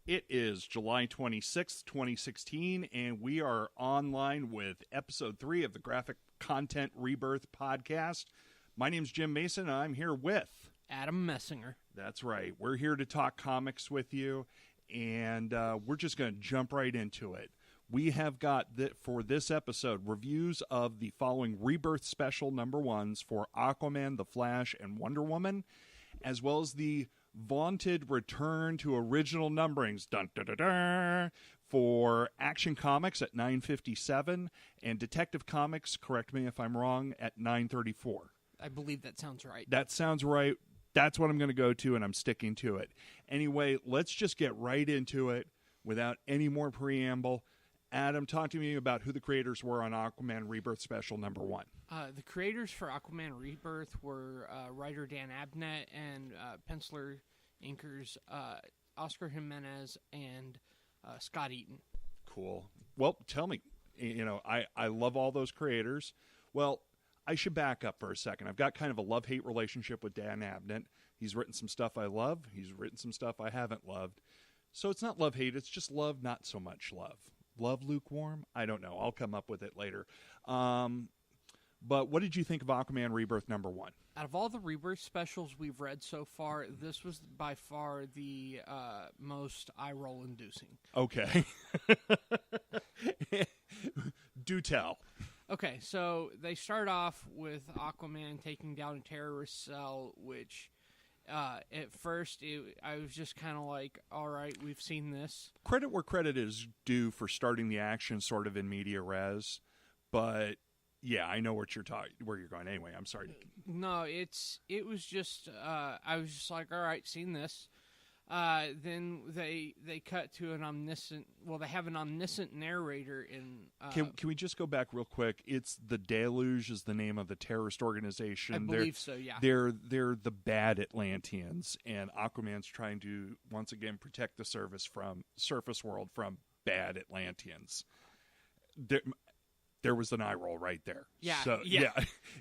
It is July 26th, 2016, and we are online with episode 3 of the Graphic Content Rebirth podcast. My name's Jim Mason, and I'm here with Adam Messinger. That's right. We're here to talk comics with you, and we're just going to jump right into it. We have got, for this episode, reviews of the following Rebirth Special number 1s for Aquaman, The Flash, and Wonder Woman, as well as the vaunted return to original numberings dun, dun, dun, dun, for Action Comics at 957 and Detective Comics, correct me if I'm wrong, at 934. I believe that sounds right. That sounds right. That's what I'm going to go to, and I'm sticking to it. Anyway, let's just get right into it without any more preamble. Adam, talk to me about who the creators were on Aquaman Rebirth Special number 1. The creators for Aquaman Rebirth were writer Dan Abnett and penciler inkers Oscar Jimenez and Scott Eaton. Cool. Well, tell me, I love all those creators. Well, I should back up for a second. I've got kind of a love-hate relationship with Dan Abnett. He's written some stuff I love. He's written some stuff I haven't loved. So it's not love-hate. It's just love, not so much love. Love lukewarm? I don't know. I'll come up with it later. But what did you think of Aquaman Rebirth number 1? Out of all the Rebirth specials we've read so far, this was by far the most eye-roll inducing. Okay. Do tell. Okay, so they start off with Aquaman taking down a terrorist cell, which at first I was just kind of like, all right, we've seen this. Credit where credit is due for starting the action sort of in media res, but yeah, I know where you're going. Anyway, I'm sorry. No, it was just I was just like, all right, seen this. Then they cut to an omniscient. Well, they have an omniscient narrator in. Can we just go back real quick? It's the Deluge is the name of the terrorist organization. I believe so. Yeah. They're the bad Atlanteans, and Aquaman's trying to once again protect the surface world from bad Atlanteans. There was an eye roll right there. Yeah. So, yeah.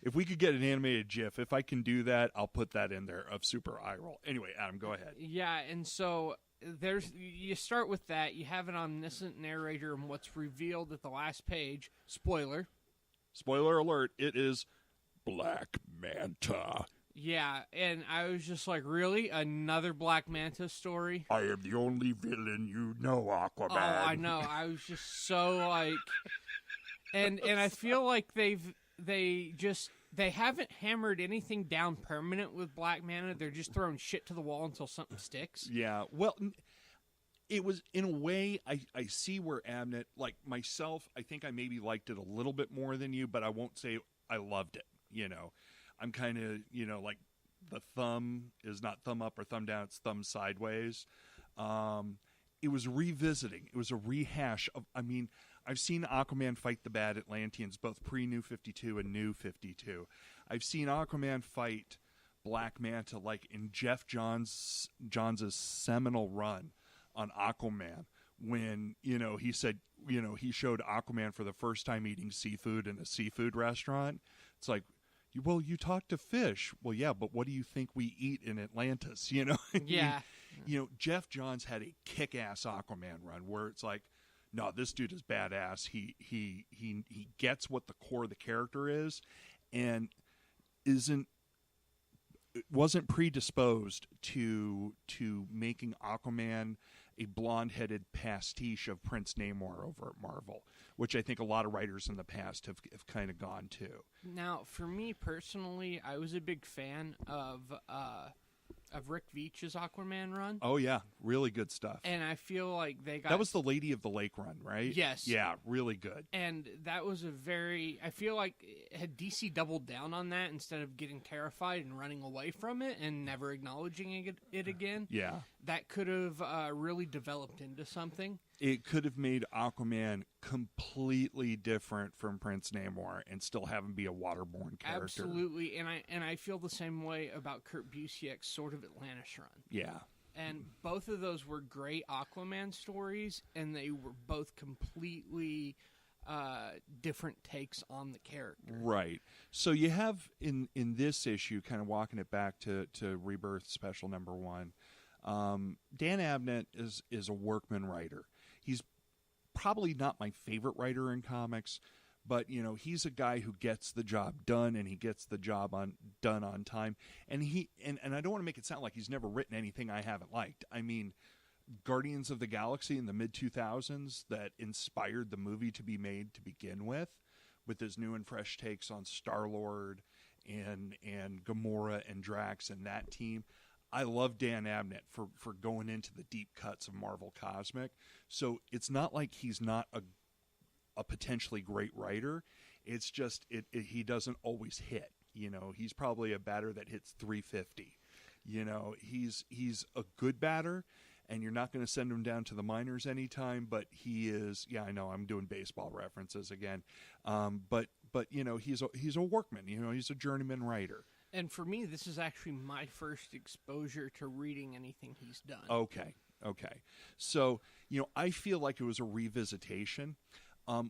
If we could get an animated GIF, if I can do that, I'll put that in there of super eye roll. Anyway, Adam, go ahead. Yeah, and so you start with that. You have an omniscient narrator, and what's revealed at the last page, spoiler alert, it is Black Manta. Yeah, and I was just like, really? Another Black Manta story? I am the only villain you know, Aquaman. Oh, I know. I was just so like... And I feel like they haven't hammered anything down permanent with Black Manta. They're just throwing shit to the wall until something sticks. Yeah, well, it was, in a way, I see where Abnett, like myself, I think I maybe liked it a little bit more than you, but I won't say I loved it, I'm kind of, like the thumb is not thumb up or thumb down, it's thumb sideways. It was revisiting. It was a rehash of, I've seen Aquaman fight the bad Atlanteans, both pre-New 52 and New 52. I've seen Aquaman fight Black Manta, like in Jeff Johns' seminal run on Aquaman, when, he said, he showed Aquaman for the first time eating seafood in a seafood restaurant. It's like, well, you talk to fish. Well, yeah, but what do you think we eat in Atlantis, Yeah. Jeff Johns had a kick-ass Aquaman run where it's like, no, this dude is badass. He gets what the core of the character is, and wasn't predisposed to making Aquaman a blonde-headed pastiche of Prince Namor over at Marvel, which I think a lot of writers in the past have kind of gone to. Now, for me personally, I was a big fan of Rick Veitch's Aquaman run. Oh, yeah. Really good stuff. And I feel like they got... That was the Lady of the Lake run, right? Yes. Yeah, really good. And that was I feel like, had DC doubled down on that instead of getting terrified and running away from it and never acknowledging it again, yeah, that could have really developed into something. It could have made Aquaman completely different from Prince Namor and still have him be a waterborne character. Absolutely, and I feel the same way about Kurt Busiek's Sword of Atlantis run. Yeah. And both of those were great Aquaman stories, and they were both completely different takes on the character. Right. So you have in this issue, kind of walking it back to Rebirth Special number 1, Dan Abnett is a workman writer. He's probably not my favorite writer in comics, but he's a guy who gets the job done, and he gets the job done on time. And I don't want to make it sound like he's never written anything I haven't liked. I mean, Guardians of the Galaxy in the mid-2000s that inspired the movie to be made to begin with his new and fresh takes on Star-Lord and Gamora and Drax and that team. I love Dan Abnett for going into the deep cuts of Marvel Cosmic. So it's not like he's not a potentially great writer. It's just he doesn't always hit. He's probably a batter that hits 350. He's a good batter, and you're not going to send him down to the minors anytime, but he is. Yeah, I know I'm doing baseball references again, but he's a workman. He's a journeyman writer. And for me, this is actually my first exposure to reading anything he's done. Okay. So I feel like it was a revisitation.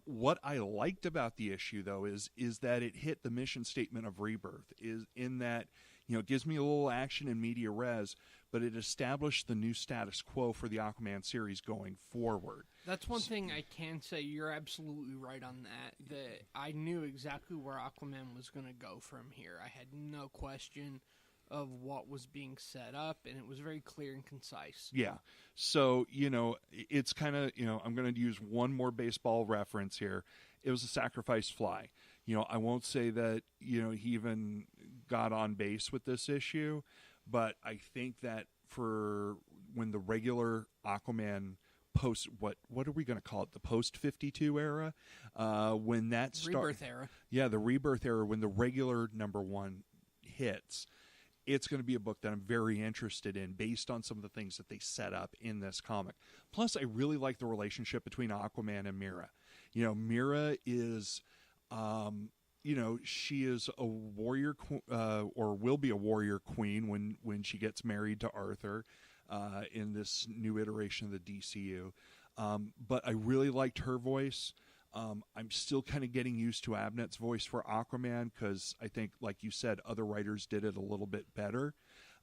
What I liked about the issue, though, is that it hit the mission statement of Rebirth. Is in that it gives me a little action in media res, but it established the new status quo for the Aquaman series going forward. That's one thing I can say. You're absolutely right on that. That I knew exactly where Aquaman was going to go from here. I had no question of what was being set up, and it was very clear and concise. Yeah. So, it's kind of, I'm going to use one more baseball reference here. It was a sacrifice fly. I won't say that, he even got on base with this issue, but I think that for when the regular Aquaman post, what are we going to call it? The post 52 era, when that Rebirth era. Yeah, the Rebirth era, when the regular #1 hits, it's going to be a book that I'm very interested in based on some of the things that they set up in this comic. Plus, I really like the relationship between Aquaman and Mera. Mera is, she is a warrior or will be a warrior queen when she gets married to Arthur in this new iteration of the DCU. But I really liked her voice. I'm still kind of getting used to Abnett's voice for Aquaman because I think, like you said, other writers did it a little bit better.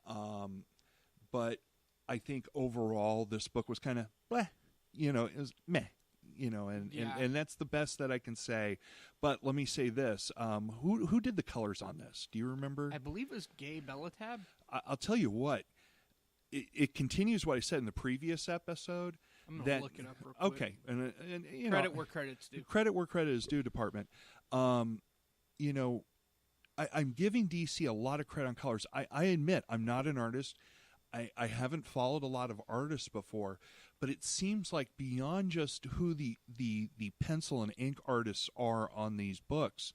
But I think overall this book was kind of bleh, it was meh, and that's the best that I can say. But let me say this: who did the colors on this? Do you remember? I believe it was Gabe Belatab. I'll tell you what. It continues what I said in the previous episode. I'm going to look it up real quick. Okay. And credit where credit's due. Credit where credit is due, department. I'm giving DC a lot of credit on colors. I admit I'm not an artist. I haven't followed a lot of artists before, but it seems like beyond just who the pencil and ink artists are on these books,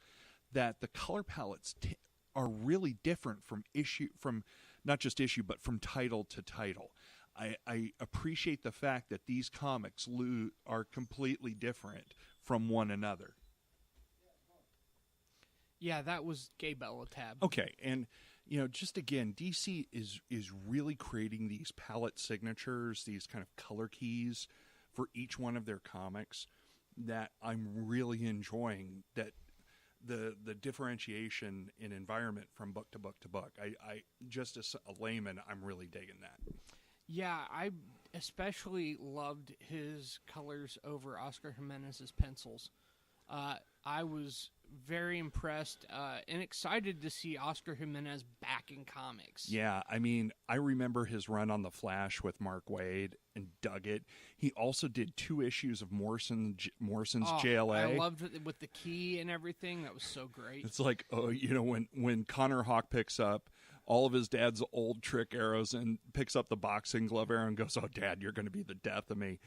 that the color palettes are really different from not just issue, but from title to title. I appreciate the fact that these comics are completely different from one another. Yeah, that was Gabe Belatab. Okay, and just again, DC is really creating these palette signatures, these kind of color keys for each one of their comics that I'm really enjoying. That the differentiation in environment from book to book to book. I just as a layman, I'm really digging that. Yeah, I especially loved his colors over Oscar Jimenez's pencils. I was very impressed and excited to see Oscar Jimenez back in comics. Yeah, I mean, I remember his run on The Flash with Mark Waid and dug it. He also did 2 issues of Morrison's JLA. I loved it with the key and everything. That was so great. It's like, when Connor Hawke picks up all of his dad's old trick arrows and picks up the boxing glove arrow and goes, "Oh, Dad, you're going to be the death of me."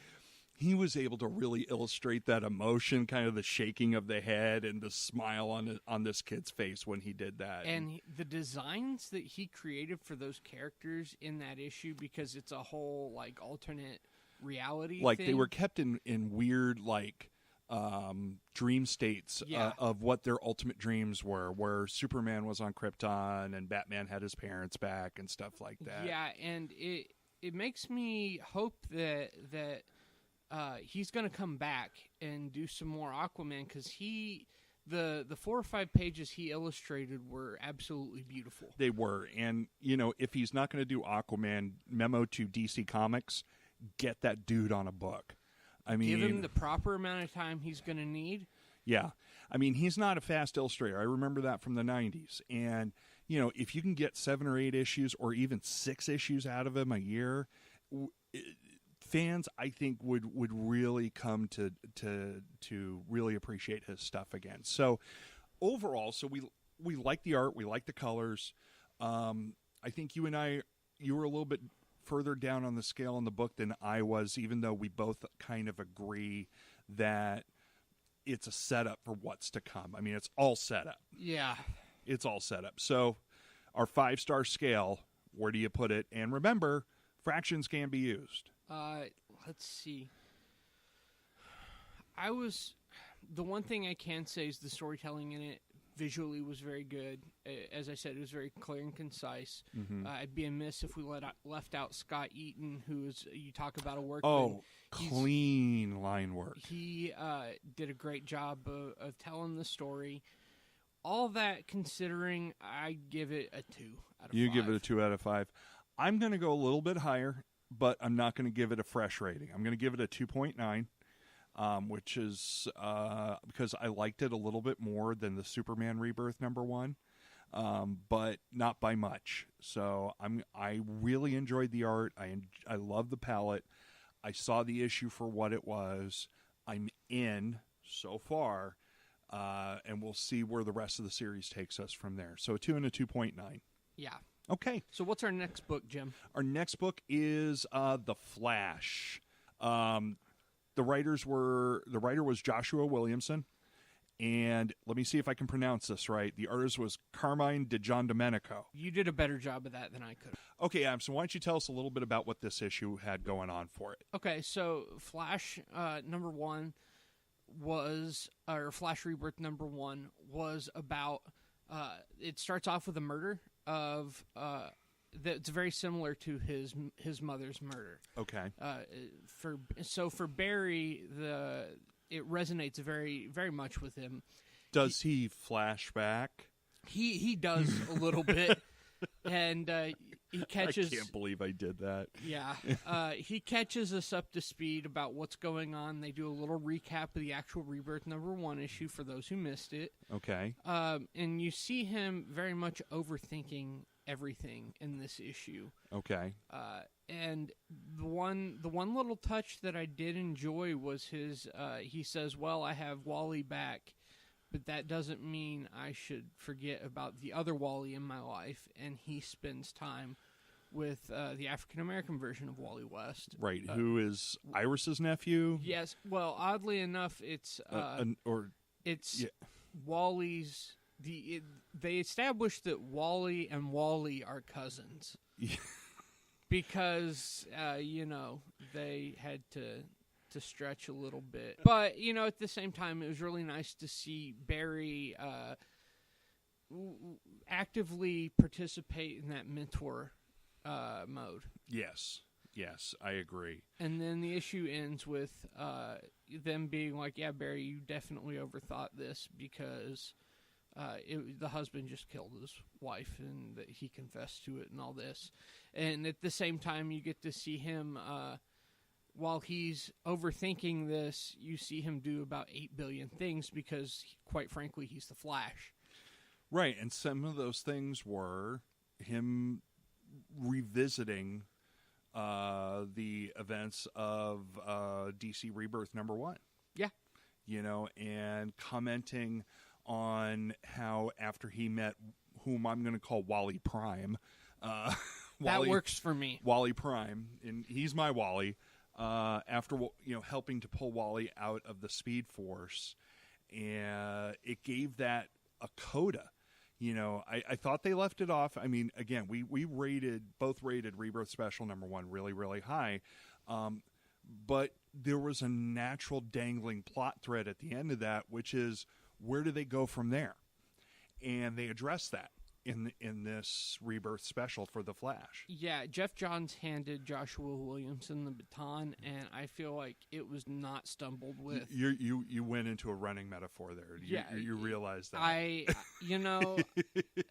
He was able to really illustrate that emotion, kind of the shaking of the head and the smile on this kid's face when he did that. And the designs that he created for those characters in that issue, because it's a whole like alternate reality like thing. They were kept in weird dream states of what their ultimate dreams were, where Superman was on Krypton and Batman had his parents back and stuff like that. Yeah, and it makes me hope that he's going to come back and do some more Aquaman, because the 4 or 5 pages he illustrated were absolutely beautiful. They were. And, if he's not going to do Aquaman, memo to DC Comics, get that dude on a book. I mean, give him the proper amount of time he's going to need. Yeah. I mean, he's not a fast illustrator. I remember that from the 90s. And, if you can get 7 or 8 issues or even 6 issues out of him a year, fans, I think, would really come to really appreciate his stuff again. So overall, we like the art, we like the colors. I think you were a little bit further down on the scale in the book than I was, even though we both kind of agree that it's a setup for what's to come. I mean, it's all set up. Yeah. It's all set up. So our 5-star scale, where do you put it? And remember, fractions can be used. Let's see. The one thing I can say is the storytelling in it visually was very good. As I said, it was very clear and concise. Mm-hmm. I'd be amiss if we left out Scott Eaton, you talk about a workman. Oh, clean line work. He did a great job of telling the story. All that considering, I give it a 2 out of 5. You give it a 2 out of 5. I'm going to go a little bit higher, but I'm not going to give it a fresh rating. I'm going to give it a 2.9. Which is because I liked it a little bit more than the Superman Rebirth #1, but not by much. So I really enjoyed the art. I love the palette. I saw the issue for what it was. I'm in so far, and we'll see where the rest of the series takes us from there. So a 2 and a 2.9. Yeah. Okay. So what's our next book, Jim? Our next book is The Flash. The writer was Joshua Williamson, and let me see if I can pronounce this right. The artist was Carmine DiGiandomenico. You did a better job of that than I could. Okay, Adam, so why don't you tell us a little bit about what this issue had going on for it? Okay, so Flash #1 was, or Flash Rebirth #1 was about, it starts off with a murder of, that's very similar to his mother's murder. Okay. For Barry, it resonates very, very much with him. Does he flash back? He does a little bit, and he catches. I can't believe I did that. Yeah, he catches us up to speed about what's going on. They do a little recap of the actual Rebirth #1 issue for those who missed it. Okay. And you see him very much overthinking everything in this issue. Okay. And the one little touch that I did enjoy was his. He says, "Well, I have Wally back, but that doesn't mean I should forget about the other Wally in my life." And he spends time with the African American version of Wally West, right? Who is Iris's nephew? Yes. Well, oddly enough, it's Wally's. They established that Wally and Wally are cousins. Yeah. Because, they had to stretch a little bit. But, at the same time, it was really nice to see Barry actively participate in that mentor mode. Yes, I agree. And then the issue ends with them being like, yeah, Barry, you definitely overthought this because... the husband just killed his wife, and that he confessed to it and all this. And at the same time, you get to see him, while he's overthinking this, you see him do about 8 billion things because, quite frankly, he's the Flash. Right, and some of those things were him revisiting the events of DC Rebirth #1. Yeah. And commenting on how after he met whom I'm going to call Wally Prime. That works for me. Wally Prime, and he's my Wally. After helping to pull Wally out of the Speed Force, and it gave that a coda. I thought they left it off. I mean, again, we both rated Rebirth Special #1 really, really high, but there was a natural dangling plot thread at the end of that, which is, where do they go from there? And they address that. in this Rebirth special for the Flash. Yeah, Jeff Johns handed Joshua Williamson the baton, and I feel like it was not stumbled with. You went into a running metaphor there. You realized that.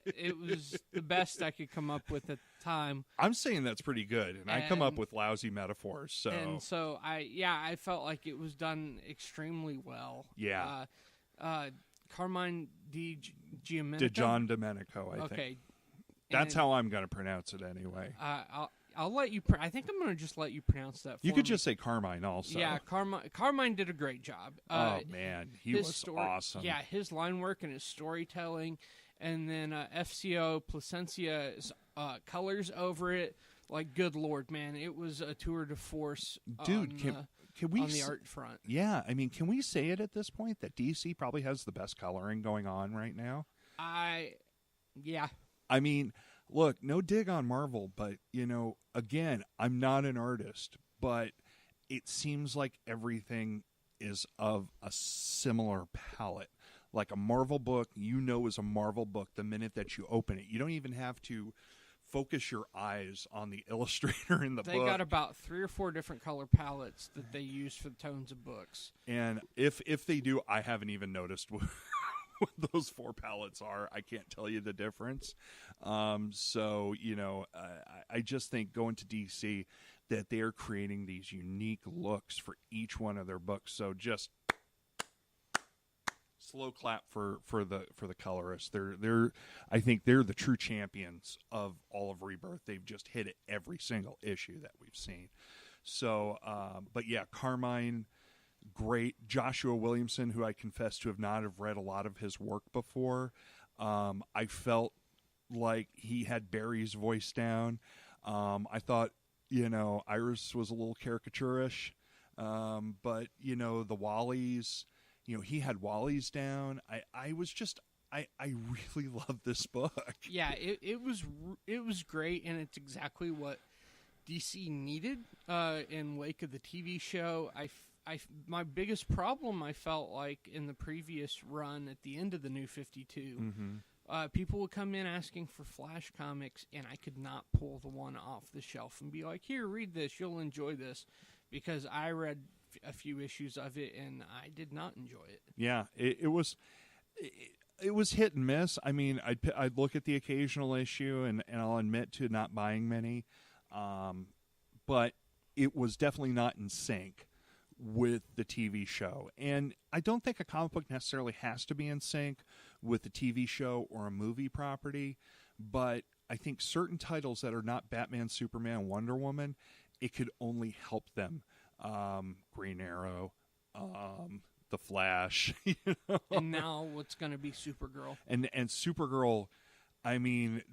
It was the best I could come up with at the time. I'm saying that's pretty good, and I come up with lousy metaphors. So I felt like it was done extremely well. Yeah. Carmine DiGiandomenico, I think. That's how I'm going to pronounce it anyway. I'll let you. I think I'm going to just let you pronounce that. You could just say Carmine also. Yeah, Carmine did a great job. Oh man, he was awesome. Yeah, his line work and his storytelling, and then FCO Placencia's colors over it. Like, good Lord, man, it was a tour de force. Dude, can we on the art front? Yeah, I mean, can we say it at this point that DC probably has the best coloring going on right now? Yeah. I mean, look, no dig on Marvel, but, again, I'm not an artist, but it seems like everything is of a similar palette. Like a Marvel book, is a Marvel book the minute that you open it. You don't even have to focus your eyes on the illustrator in the book. They got about 3 or 4 different color palettes that they use for the tones of books. And if they do, I haven't even noticed what those 4 palettes are. I can't tell you the difference. I just think going to DC that they're creating these unique looks for each one of their books. So just slow clap for the colorists. I think they're the true champions of all of Rebirth. They've just hit it every single issue that we've seen. So, but yeah, Carmine, great. Joshua Williamson, who I confess to have read a lot of his work before. I felt like he had Barry's voice down. I thought, Iris was a little caricaturish, but the Wally's. He had Wally's down. I really love this book. Yeah, it was great, and it's exactly what DC needed in wake of the TV show. My biggest problem, I felt like, in the previous run at the end of the New 52, people would come in asking for Flash comics, and I could not pull the one off the shelf and be like, here, read this, you'll enjoy this, because I read a few issues of it, and I did not enjoy it. Yeah, it was hit and miss. I mean, I'd look at the occasional issue, and I'll admit to not buying many, but it was definitely not in sync with the TV show. And I don't think a comic book necessarily has to be in sync with the TV show or a movie property, but I think certain titles that are not Batman, Superman, Wonder Woman, it could only help them. Green Arrow, The Flash, and now what's going to be Supergirl. And Supergirl, I mean,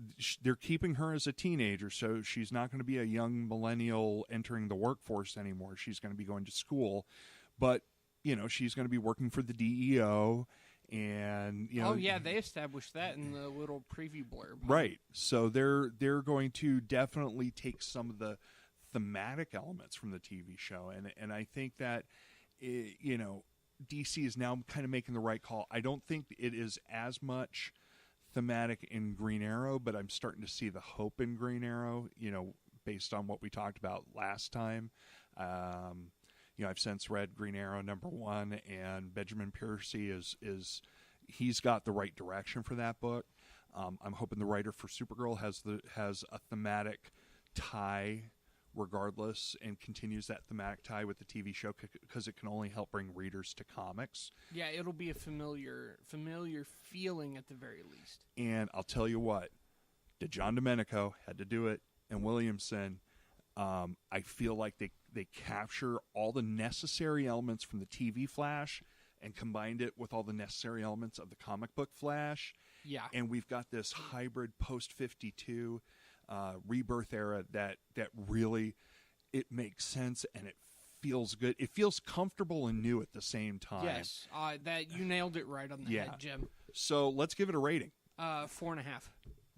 they're keeping her as a teenager, so she's not going to be a young millennial entering the workforce anymore. She's going to be going to school, but she's going to be working for the DEO, and oh yeah, they established that in the little preview blurb. Right. So they're going to definitely take some of the thematic elements from the TV show, and I think that DC is now kind of making the right call. I don't think it is as much thematic in Green Arrow, but I'm starting to see the hope in Green Arrow, based on what we talked about last time. I've since read Green Arrow #1, and Benjamin Piercy is he's got the right direction for that book. I'm hoping the writer for Supergirl has a thematic tie regardless, and continues that thematic tie with the TV show, because it can only help bring readers to comics. Yeah, it'll be a familiar feeling at the very least. And I'll tell you what, DiGiandomenico had to do it, and Williamson, I feel like they capture all the necessary elements from the TV Flash and combined it with all the necessary elements of the comic book Flash. Yeah. And we've got this hybrid post-52 Rebirth era that really, it makes sense and it feels good. It feels comfortable and new at the same time. Yes, that you nailed it right on the head, Jim. So let's give it a rating. 4.5.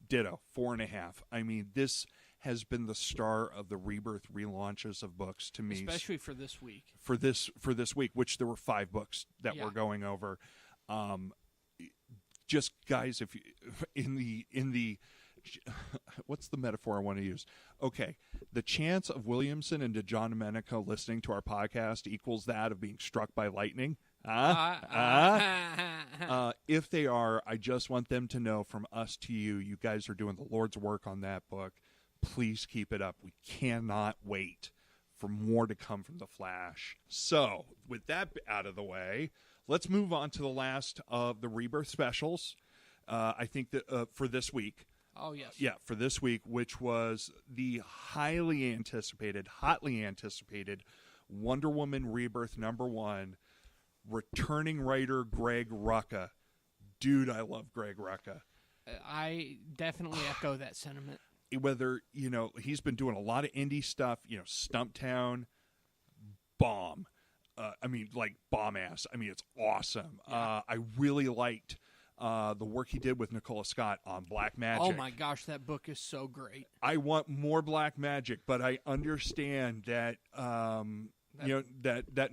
Ditto, 4.5. I mean, this has been the star of the Rebirth relaunches of books to me, especially for this week. For this week, which there were 5 books that we're going over. just guys, if you, in the what's the metaphor I want to use? Okay, the chance of Williamson and DeJohn Domenico listening to our podcast equals that of being struck by lightning. If they are, I just want them to know from us to you, you guys are doing the Lord's work on that book. Please keep it up. We cannot wait for more to come from The Flash. So, with that out of the way, let's move on to the last of the Rebirth specials. I think that for this week. Oh, yes. Yeah, for this week, which was the hotly anticipated Wonder Woman Rebirth #1, returning writer Greg Rucka. Dude, I love Greg Rucka. I definitely echo that sentiment. Whether, he's been doing a lot of indie stuff, Stumptown, bomb. Bomb ass. It's awesome. Yeah. I really liked the work he did with Nicola Scott on Black Magic. Oh my gosh, that book is so great. I want more Black Magic, but I understand that that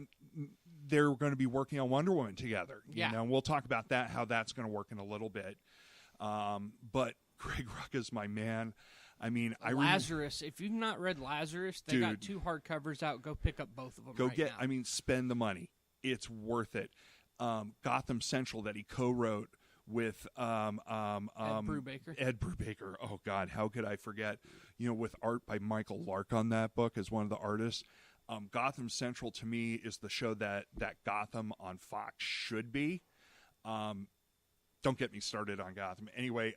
they're going to be working on Wonder Woman together. Yeah. We'll talk about that, how that's going to work in a little bit. But Greg Rucka's my man. Lazarus. If you've not read Lazarus, they got 2 hardcovers out. Go pick up both of them. Go right get. now. Spend the money. It's worth it. Gotham Central that he co-wrote with Ed Brubaker. Ed Brubaker. Oh God, how could I forget? With art by Michael Lark on that book as one of the artists. Gotham Central to me is the show that Gotham on Fox should be. Don't get me started on Gotham. Anyway,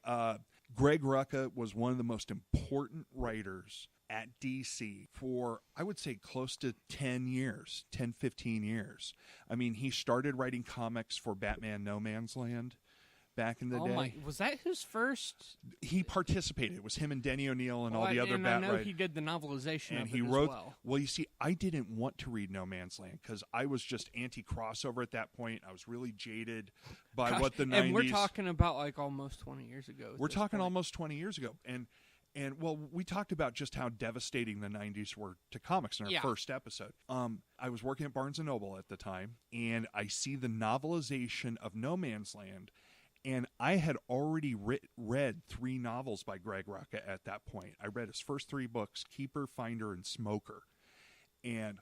Greg Rucka was one of the most important writers at DC for, I would say, close to 10 years, 10, 15 years. He started writing comics for Batman No Man's Land back in the day. Was that his first? He participated. It was him and Denny O'Neil and all the other Bat writers. I know he did the novelization of it as well. Well, you see, I didn't want to read No Man's Land because I was just anti-crossover at that point. I was really jaded by what the 90s... And we're talking about almost 20 years ago. We're talking almost 20 years ago. And we talked about just how devastating the 90s were to comics in our first episode. I was working at Barnes & Noble at the time, and I see the novelization of No Man's Land. And I had already read 3 novels by Greg Rucka at that point. I read his first 3 books, Keeper, Finder, and Smoker. And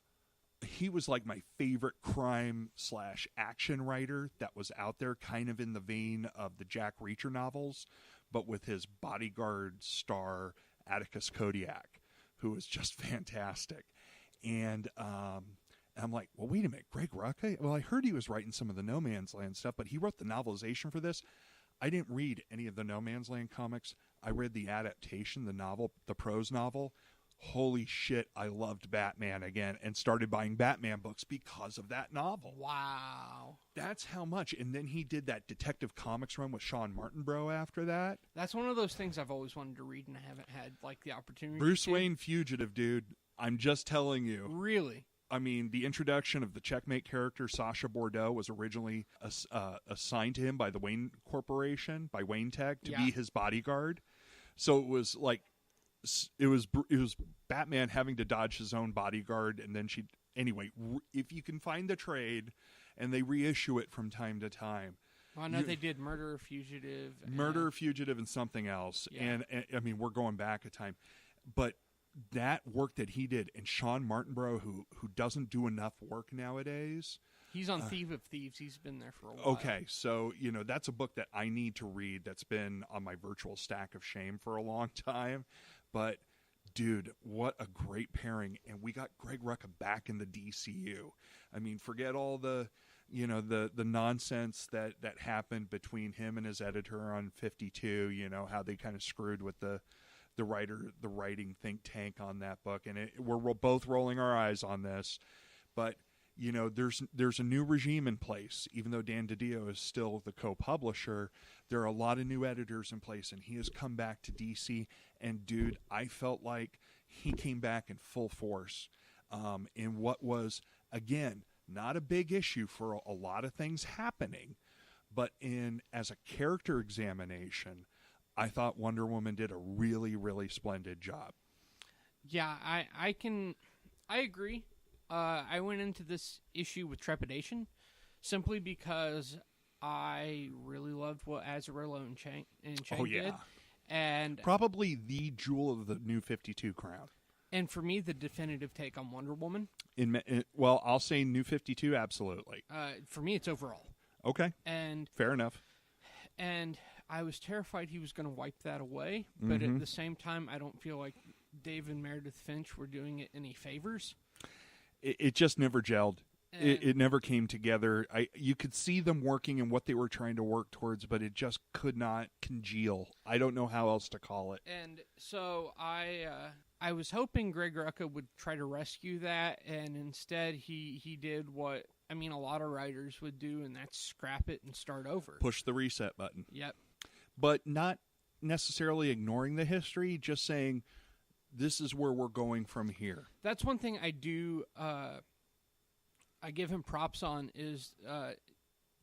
he was like my favorite crime/action writer that was out there, kind of in the vein of the Jack Reacher novels, but with his bodyguard star, Atticus Kodiak, who was just fantastic. And I'm like, well, wait a minute, Greg Rucka? Well, I heard he was writing some of the No Man's Land stuff, but he wrote the novelization for this. I didn't read any of the No Man's Land comics. I read the adaptation, the novel, the prose novel. Holy shit, I loved Batman again and started buying Batman books because of that novel. Wow. That's how much. And then he did that Detective Comics run with Sean Martinborough after that. That's one of those things I've always wanted to read and I haven't had the opportunity Bruce Wayne Fugitive, dude. I'm just telling you. Really? The introduction of the Checkmate character, Sasha Bordeaux, was originally assigned to him by the Wayne Corporation, by Wayne Tech, to be his bodyguard. So it was it was Batman having to dodge his own bodyguard, and then anyway, if you can find the trade, and they reissue it from time to time. Well, I know they did Murder, Fugitive, and something else. Yeah. And we're going back a time, but that work that he did, and Sean Martinborough, who doesn't do enough work nowadays. He's on Thief of Thieves. He's been there for a while. Okay, so, that's a book that I need to read that's been on my virtual stack of shame for a long time. But, dude, what a great pairing. And we got Greg Rucka back in the DCU. Forget all the nonsense that happened between him and his editor on 52, how they kind of screwed with the writing think tank on that book, and we're both rolling our eyes on this, but there's a new regime in place. Even though Dan DiDio is still the co-publisher, there are a lot of new editors in place, and he has come back to DC. And dude, I felt like he came back in full force in what was, again, not a big issue for a lot of things happening, but as a character examination, I thought Wonder Woman did a really, really splendid job. Yeah, I agree. I went into this issue with trepidation simply because I really loved what Azzarello and Chang Oh, yeah. did. And Probably the jewel of the New 52 crown. And for me, the definitive take on Wonder Woman. Well, I'll say New 52, absolutely. For me, it's overall. Okay. And fair enough. And I was terrified he was going to wipe that away. But at the same time, I don't feel like Dave and Meredith Finch were doing it any favors. It just never gelled. It never came together. You could see them working and what they were trying to work towards, but it just could not congeal. I don't know how else to call it. And so I was hoping Greg Rucka would try to rescue that, and instead he did what a lot of writers would do, and that's scrap it and start over. Push the reset button. Yep. But not necessarily ignoring the history, just saying this is where we're going from here. That's one thing I do. I give him props on is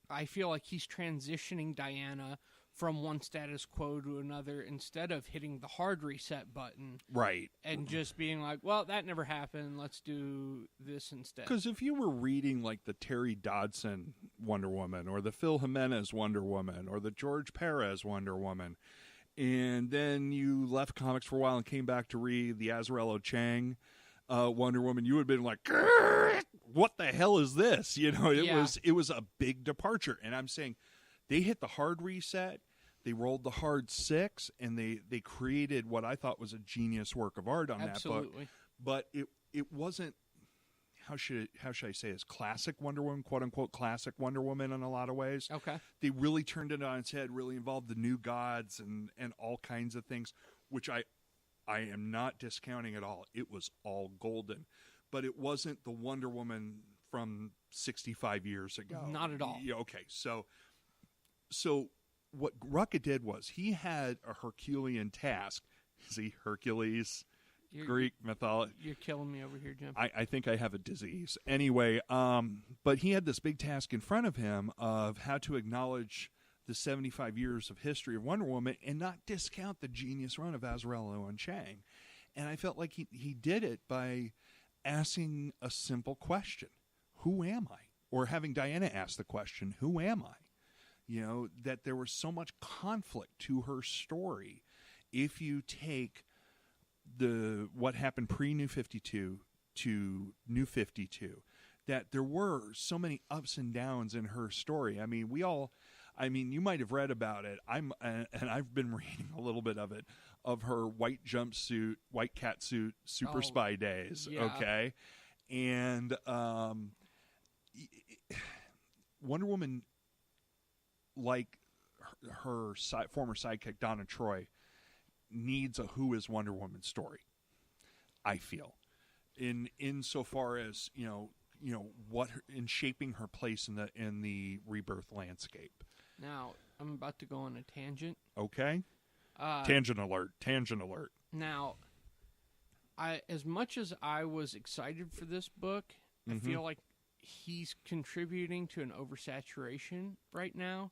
I feel like he's transitioning Diana from one status quo to another instead of hitting the hard reset button. Right. And just being like, well, that never happened. Let's do this instead. Because if you were reading like the Terry Dodson Wonder Woman or the Phil Jimenez Wonder Woman or the George Perez Wonder Woman, and then you left comics for a while and came back to read the Azzarello Chang Wonder Woman, you would have been like, what the hell is this? It was a big departure. And I'm saying they hit the hard reset, they rolled the hard 6, and they created what I thought was a genius work of art on that book. But it wasn't, how should I say this, classic Wonder Woman, quote unquote classic Wonder Woman in a lot of ways. Okay. They really turned it on its head, really involved the new gods and all kinds of things, which I am not discounting at all. It was all golden, but it wasn't the Wonder Woman from 65 years ago. Not at all. Yeah, okay, so what Rucka did was he had a Herculean task. See, Hercules, Greek mythology. You're killing me over here, Jim. I think I have a disease. Anyway, but he had this big task in front of him of how to acknowledge the 75 years of history of Wonder Woman and not discount the genius run of Azzarello and Chang. And I felt like he did it by asking a simple question. Who am I? Or having Diana ask the question, who am I? That there was so much conflict to her story. If you take what happened pre-New 52 to New 52, that there were so many ups and downs in her story. You might have read about it. And I've been reading a little bit of it, of her white jumpsuit, white catsuit, super spy days. Yeah. Okay. And Wonder Woman, like her former sidekick, Donna Troy, needs a Who is Wonder Woman story, I feel. Insofar as, what in shaping her place in the rebirth landscape. Now, I'm about to go on a tangent. Okay. Tangent alert. Now, as much as I was excited for this book, I feel like he's contributing to an oversaturation right now,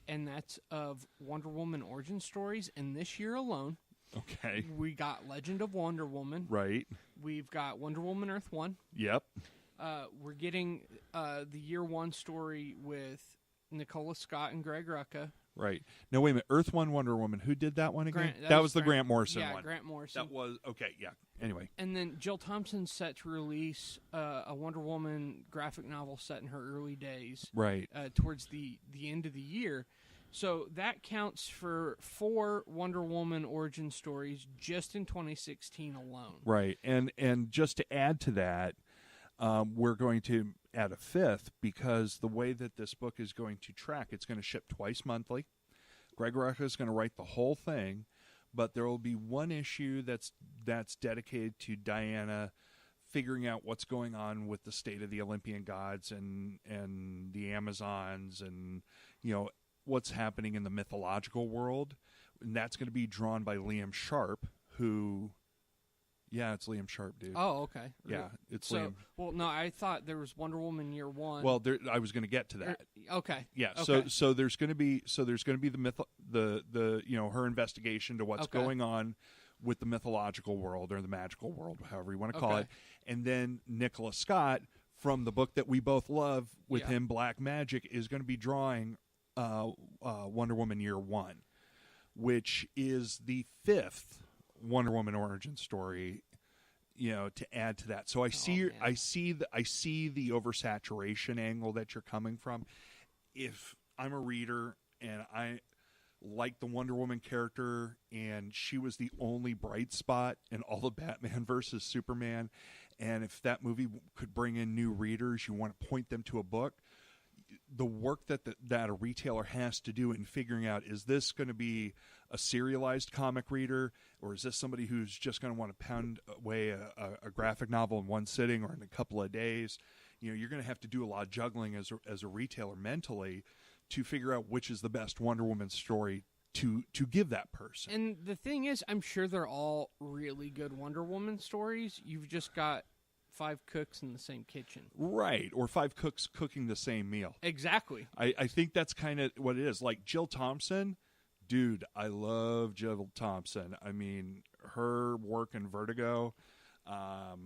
and that's of Wonder Woman origin stories. And this year alone, okay, we got Legend of Wonder Woman. Right. We've got Wonder Woman Earth 1. Yep. We're getting the year 1 story with Nicola Scott and Greg Rucka. Right. No, wait a minute. Earth 1 Wonder Woman. Who did that one again? That was the Grant Morrison one. Yeah, Grant Morrison. That was, okay, yeah. Anyway. And then Jill Thompson's set to release a Wonder Woman graphic novel set in her early days. Right. Towards the end of the year. So that counts for 4 Wonder Woman origin stories just in 2016 alone. Right. And just to add to that, we're going to add a 5th, because the way that this book is going to track, it's going to ship twice monthly. Greg Rucka is going to write the whole thing, but there will be one issue that's dedicated to Diana figuring out what's going on with the state of the Olympian gods and the Amazons and, what's happening in the mythological world. And that's going to be drawn by Liam Sharp, who... Yeah, it's Liam Sharp, dude. Oh, okay. Yeah, it's Liam. Well, no, I thought there was Wonder Woman year 1. Well, I was going to get to that. Okay. Yeah. Okay. So there's going to be the myth, the her investigation to what's going on with the mythological world or the magical world, however you want to call it, and then Nicola Scott from the book that we both love with him, Black Magic, is going to be drawing Wonder Woman Year One, which is the 5th Wonder Woman origin story, to add to that. So I see the oversaturation angle that you're coming from. If I'm a reader and I like the Wonder Woman character and she was the only bright spot in all of Batman versus Superman, and if that movie could bring in new readers, you want to point them to a book, the work that a retailer has to do in figuring out, is this going to be a serialized comic reader, or is this somebody who's just going to want to pound away a graphic novel in one sitting or in a couple of days? You're going to have to do a lot of juggling as a retailer mentally to figure out which is the best Wonder Woman story to give that person. And the thing is, I'm sure they're all really good Wonder Woman stories. You've just got 5 cooks in the same kitchen. Right, or 5 cooks cooking the same meal. Exactly. I think that's kind of what it is. Like Jill Thompson, dude, I love Jill Thompson. I mean, her work in Vertigo, God,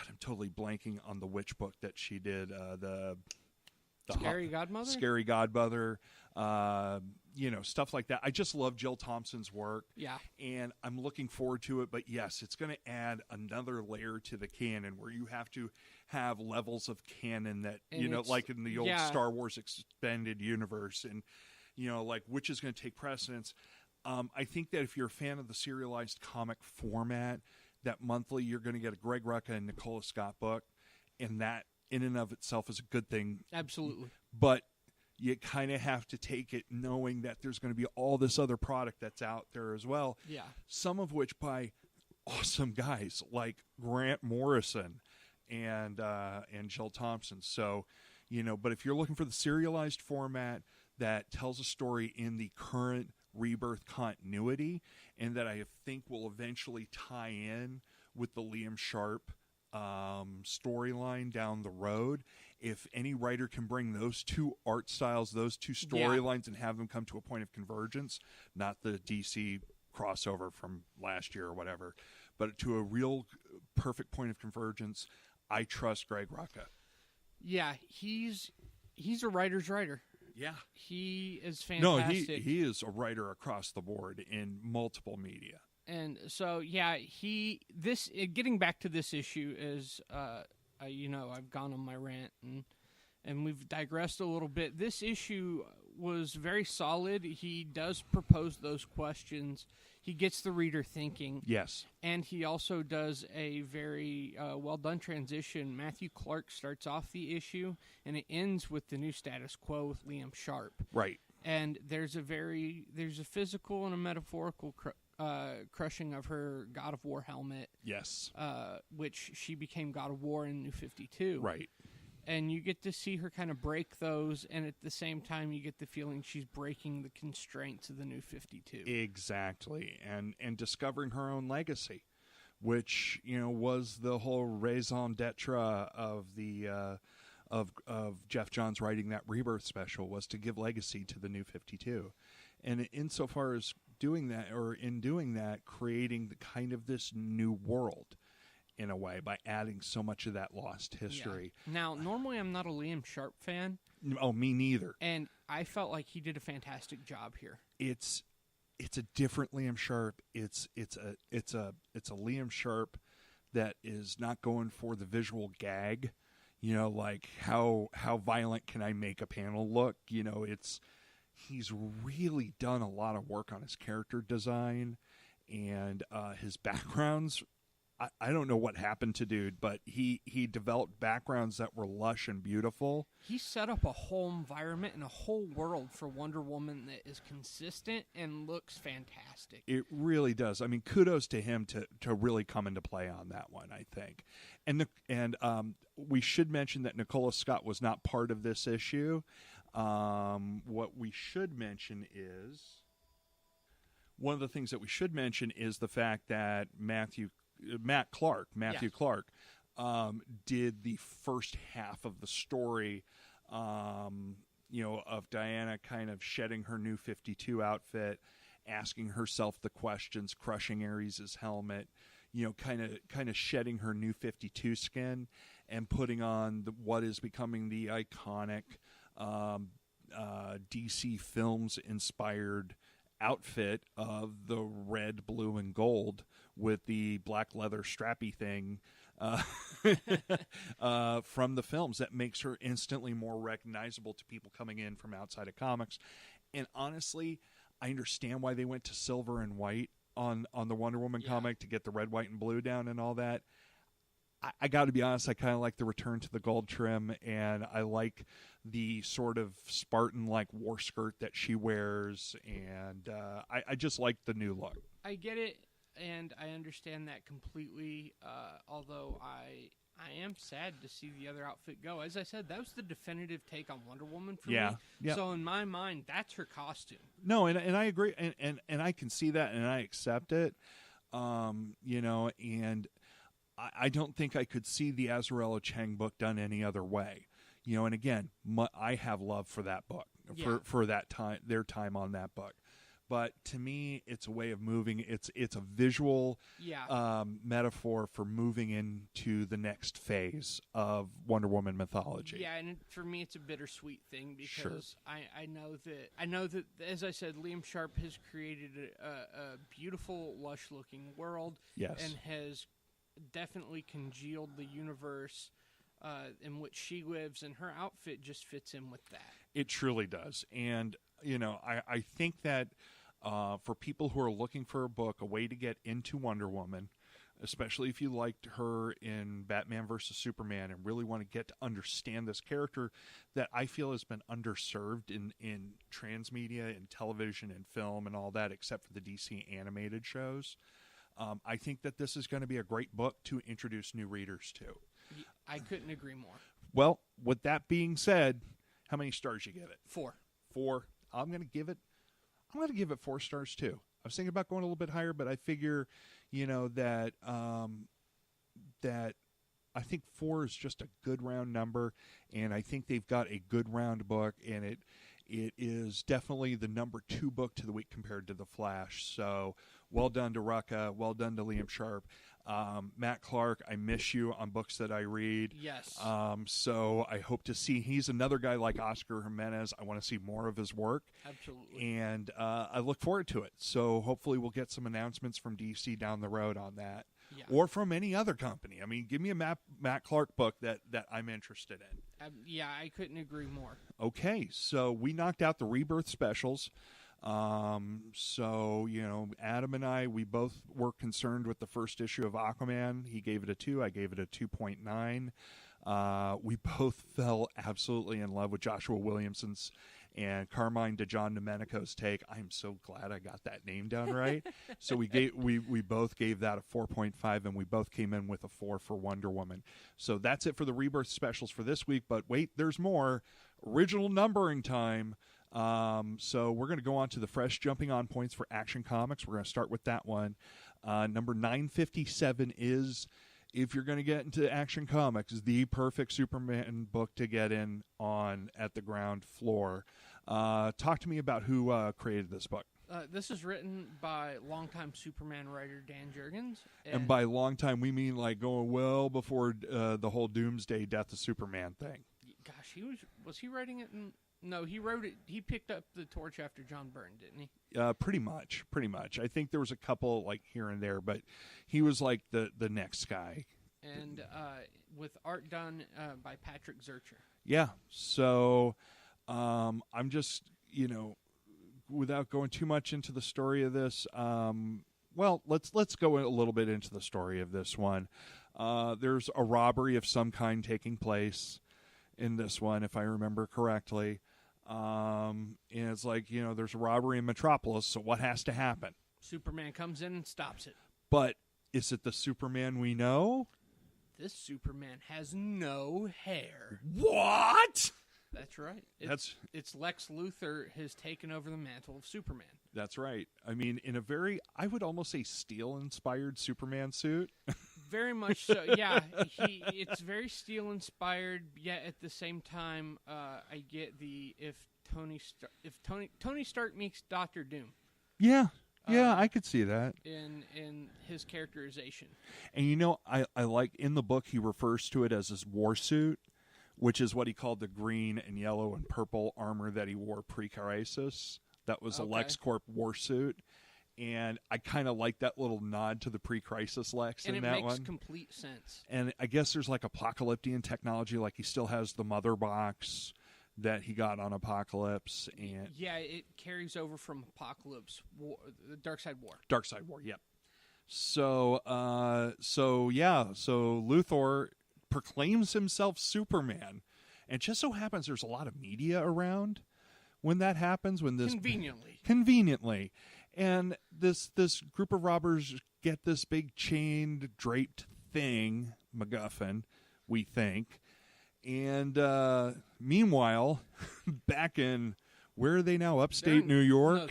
I'm totally blanking on the witch book that she did. The Scary Godmother? Scary Godmother, stuff like that. I just love Jill Thompson's work. Yeah. And I'm looking forward to it. But yes, it's going to add another layer to the canon where you have to have levels of canon that, like in the old Star Wars expanded universe, and, like which is going to take precedence. I think that if you're a fan of the serialized comic format, that monthly you're going to get a Greg Rucka and Nicola Scott book, and that in and of itself is a good thing. Absolutely. But you kind of have to take it knowing that there's going to be all this other product that's out there as well. Yeah. Some of which by awesome guys like Grant Morrison and Jill Thompson. So, but if you're looking for the serialized format that tells a story in the current Rebirth continuity, and that I think will eventually tie in with the Liam Sharp storyline down the road, if any writer can bring those two art styles, those two storylines, and have them come to a point of convergence, not the DC crossover from last year or whatever, but to a real perfect point of convergence, I trust Greg Rucka. Yeah, he's a writer's writer. Yeah. He is fantastic. No, he is a writer across the board in multiple media. And so, yeah, getting back to this issue is, I've gone on my rant and we've digressed a little bit. This issue was very solid. He does propose those questions. He gets the reader thinking. Yes. And he also does a very well-done transition. Matthew Clark starts off the issue, and it ends with the new status quo with Liam Sharp. Right. And there's a physical and a metaphorical crushing of her God of War helmet. Yes. Which she became God of War in New 52. Right. And you get to see her kind of break those, and at the same time you get the feeling she's breaking the constraints of the New 52. Exactly. And discovering her own legacy, which, was the whole raison d'etre of the of Jeff Johns writing that Rebirth special, was to give legacy to the New 52. And insofar as doing that, creating the kind of this new world in a way by adding so much of that lost history. Yeah. Now, normally I'm not a Liam Sharp fan. Oh, me neither. And I felt like he did a fantastic job here. It's a different Liam Sharp. It's a Liam Sharp that is not going for the visual gag. Like how violent can I make a panel look? He's really done a lot of work on his character design and his backgrounds. I don't know what happened to dude, but he developed backgrounds that were lush and beautiful. He set up a whole environment and a whole world for Wonder Woman that is consistent and looks fantastic. It really does. I mean, kudos to him to really come into play on that one, I think. And we should mention that Nicola Scott was not part of this issue. What we should mention is, one of the things that we should mention is the fact that Matthew Clark, did the first half of the story, of Diana kind of shedding her New 52 outfit, asking herself the questions, crushing Ares' helmet, kind of shedding her New 52 skin and putting on what is becoming the iconic DC Films inspired outfit of the red, blue, and gold with the black leather strappy thing from the films that makes her instantly more recognizable to people coming in from outside of comics. And honestly, I understand why they went to silver and white on the Wonder Woman comic to get the red, white, and blue down and all that. I got to be honest, I kind of like the return to the gold trim, and I like the sort of Spartan-like war skirt that she wears, and I just like the new look. I get it, and I understand that completely, although I am sad to see the other outfit go. As I said, that was the definitive take on Wonder Woman for me. Yeah. So in my mind, that's her costume. No, and I agree, and I can see that, and I accept it, and I don't think I could see the Azarello Chang book done any other way. And again, I have love for that book, for that time, their time on that book. But to me, it's a way of moving. It's a visual metaphor for moving into the next phase of Wonder Woman mythology. Yeah, and for me, it's a bittersweet thing because I know that as I said, Liam Sharp has created a beautiful, lush-looking world, and has definitely congealed the universe in which she lives, and her outfit just fits in with that. It truly does. And, I think that for people who are looking for a book, a way to get into Wonder Woman, especially if you liked her in Batman vs. Superman and really want to get to understand this character that I feel has been underserved in transmedia and television and film and all that, except for the DC animated shows. I think that this is going to be a great book to introduce new readers to. I couldn't agree more. Well, with that being said, how many stars you give it? 4. 4. I'm going to give it 4 stars too. I was thinking about going a little bit higher, but I figure, that I think 4 is just a good round number, and I think they've got a good round book, and it is definitely the number 2 book to the week compared to The Flash. So well done to Rucka. Well done to Liam Sharp. Matt Clark, I miss you on books that I read. Yes. So I hope to see, he's another guy like Oscar Jimenez. I want to see more of his work. Absolutely. And I look forward to it. So hopefully we'll get some announcements from DC down the road on that. Yeah. Or from any other company. I mean, give me a Matt Clark book that I'm interested in. I couldn't agree more. Okay, so we knocked out the Rebirth specials. So, Adam and I, we both were concerned with the first issue of Aquaman. He gave it a 2. I gave it a 2.9. We both fell absolutely in love with Joshua Williamson's and Carmine DeJohn-Domenico's take. I'm so glad I got that name down right. So we both gave that a 4.5, and we both came in with a 4 for Wonder Woman. So that's it for the Rebirth specials for this week. But wait, there's more. Original numbering time. So we're going to go on to the fresh jumping on points for Action Comics. We're going to start with that one. Number 957 is, if you're going to get into Action Comics, the perfect Superman book to get in on at the ground floor. Talk to me about who created this book. This is written by longtime Superman writer Dan Jurgens. And by long time, we mean like going well before the whole Doomsday Death of Superman thing. Gosh, was he writing it in... No, he wrote it. He picked up the torch after John Byrne, didn't he? Pretty much. I think there was a couple like here and there, but he was like the next guy. And with art done by Patrick Zurcher. Yeah. So I'm just, without going too much into the story of this, let's go a little bit into the story of this one. There's a robbery of some kind taking place in this one, if I remember correctly. And it's like, there's a robbery in Metropolis, so what has to happen? Superman comes in and stops it. But is it the Superman we know? This Superman has no hair. What? That's right. It's Lex Luthor has taken over the mantle of Superman. That's right. I mean, in a very, I would almost say, Steel-inspired Superman suit. Very much so. Yeah, it's very Steel-inspired. Yet at the same time, I get the if Tony Stark meets Doctor Doom. Yeah, I could see that in his characterization. And I like in the book he refers to it as his war suit, which is what he called the green and yellow and purple armor that he wore pre-Crisis. That was a LexCorp war suit. And I kind of like that little nod to the pre-Crisis Lex in that one. And it makes complete sense. And I guess there's like apocalyptic technology, like he still has the mother box that he got on Apocalypse. And yeah, it carries over from Apocalypse War, the Dark Side War. Dark Side War, yep. So Luthor proclaims himself Superman. And it just so happens there's a lot of media around when that happens. When this Conveniently. And this group of robbers get this big chained, draped thing, MacGuffin, we think. And meanwhile, back in, where are they now? Upstate New York? No,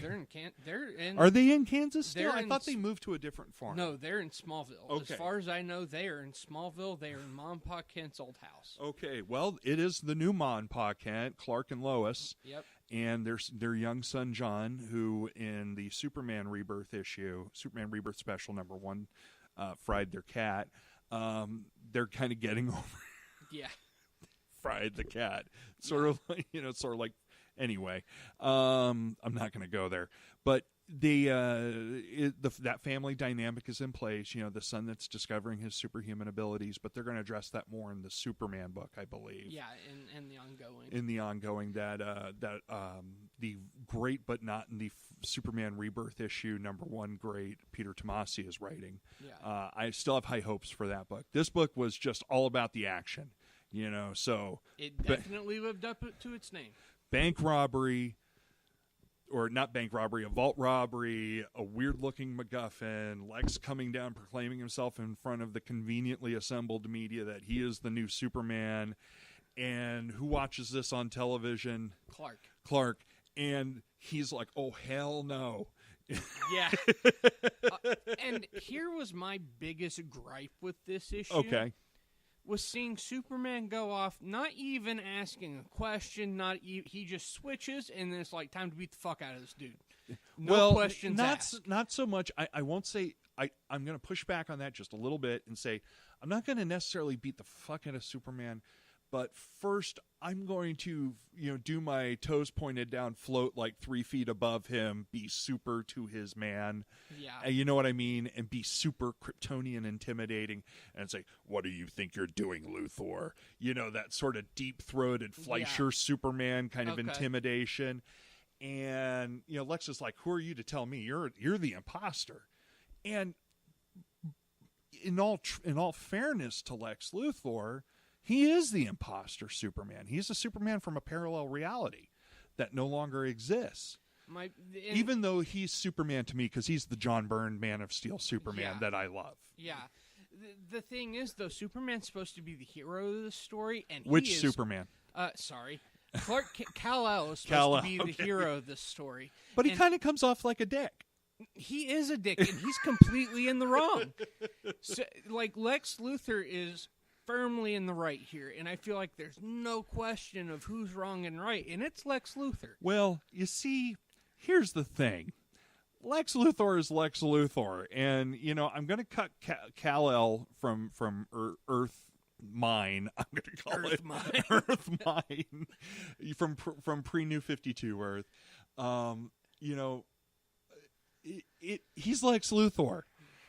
they're in. Are they in Kansas still? I thought they moved to a different farm. No, they're in Smallville. Okay. As far as I know, they are in Smallville. They are in Mom and Pa Kent's old house. Okay, well, it is the new Ma and Pa Kent, Clark and Lois. Yep. And their young son, John, who in the Superman Rebirth issue, Superman Rebirth Special #1, fried their cat. They're kind of getting over Yeah. fried the cat. Sort of like, anyway, I'm not going to go there. But that family dynamic is in place. The son that's discovering his superhuman abilities, but they're going to address that more in the Superman book, I believe. Yeah, in the ongoing. In the ongoing, that the great but not in the Superman Rebirth issue #1 great Peter Tomasi is writing. Yeah. I still have high hopes for that book. This book was just all about the action, so it definitely lived up to its name. Bank robbery. Or not bank robbery, a vault robbery, a weird-looking MacGuffin, Lex coming down proclaiming himself in front of the conveniently assembled media that he is the new Superman. And who watches this on television? Clark. And he's like, oh, hell no. Yeah. And here was my biggest gripe with this issue. Okay. Was seeing Superman go off, not even asking a question, he just switches, and then it's like, time to beat the fuck out of this dude. No questions asked. Not so much. I won't say, I'm going to push back on that just a little bit and say, I'm not going to necessarily beat the fuck out of Superman, but first I'm going to, do my toes pointed down, float like 3 feet above him, be super to his man. Yeah. You know what I mean? And be super Kryptonian intimidating and say, what do you think you're doing, Luthor? That sort of deep-throated Fleischer Superman kind of intimidation. And, Lex is like, who are you to tell me? You're the imposter. And in all fairness to Lex Luthor, he is the imposter Superman. He's a Superman from a parallel reality that no longer exists. Even though he's Superman to me, because he's the John Byrne Man of Steel Superman that I love. Yeah. The thing is, though, Superman's supposed to be the hero of the story. And Which Superman? Sorry. Kal-El is supposed to be the hero of this story. But he kind of comes off like a dick. He is a dick, and he's completely in the wrong. So, Lex Luthor is firmly in the right here, and I feel like there's no question of who's wrong and right, and it's Lex Luthor. Well, you see, here's the thing. Lex Luthor is Lex Luthor, and, I'm going to cut Kal-El from Earth Mine. I'm going to call Earth it Mine. Earth Mine from pre-New 52 Earth. He's Lex Luthor.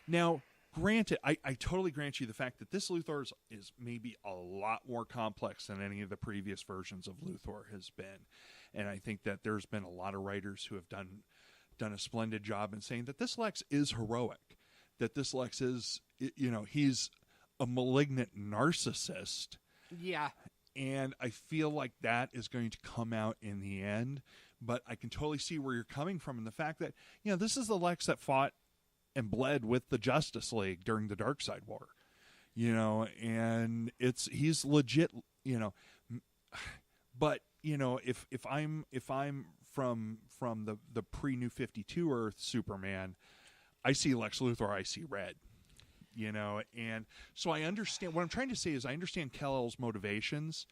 Now, granted, I totally grant you the fact that this Luthor is maybe a lot more complex than any of the previous versions of Luthor has been. And I think that there's been a lot of writers who have done a splendid job in saying that this Lex is heroic, that this Lex is, he's a malignant narcissist. Yeah. And I feel like that is going to come out in the end. But I can totally see where you're coming from in the fact that, this is the Lex that fought and bled with the Justice League during the Darkseid War, and he's legit, but if I'm from the pre-New 52 Earth Superman, I see Lex Luthor, I see red, and so I understand what I'm trying to say is I understand Kal-El's motivations,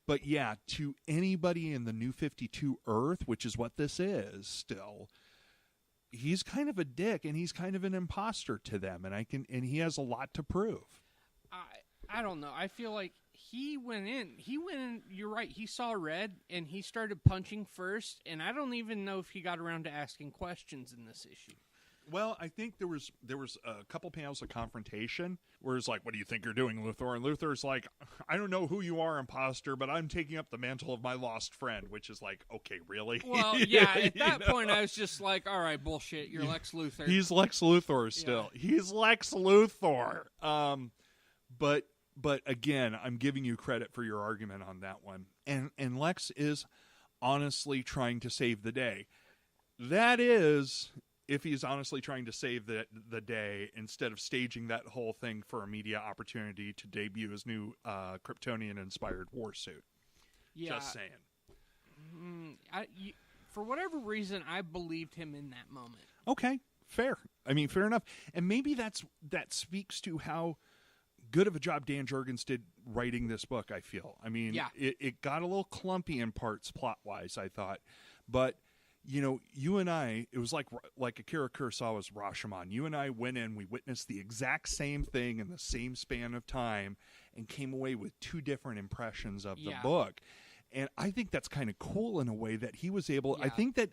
but yeah, to anybody in the New 52 Earth, which is what this is still, he's kind of a dick and he's kind of an imposter to them, and he has a lot to prove. I don't know. I feel like he went in. You're right. He saw red, and he started punching first. And I don't even know if he got around to asking questions in this issue. Well, I think there was a couple panels of confrontation where it's like, "What do you think you're doing, Luthor?" And Luthor's like, "I don't know who you are, imposter, but I'm taking up the mantle of my lost friend," which is like, okay, really? Well, yeah. At that point, I was just like, "All right, bullshit. You're Lex Luthor." He's Lex Luthor still. Yeah. He's Lex Luthor. But again, I'm giving you credit for your argument on that one. And Lex is honestly trying to save the day. That is, if he's honestly trying to save the day instead of staging that whole thing for a media opportunity to debut his new Kryptonian-inspired war suit. Yeah. Just saying. For whatever reason, I believed him in that moment. Okay, fair. I mean, fair enough. And maybe that speaks to how good of a job Dan Jurgens did writing this book, I feel. I mean, it got a little clumpy in parts plot-wise, I thought. But, you and I, it was like Akira Kurosawa's Rashomon. You and I went in, we witnessed the exact same thing in the same span of time and came away with two different impressions of the book. And I think that's kind of cool in a way that he was able... I think that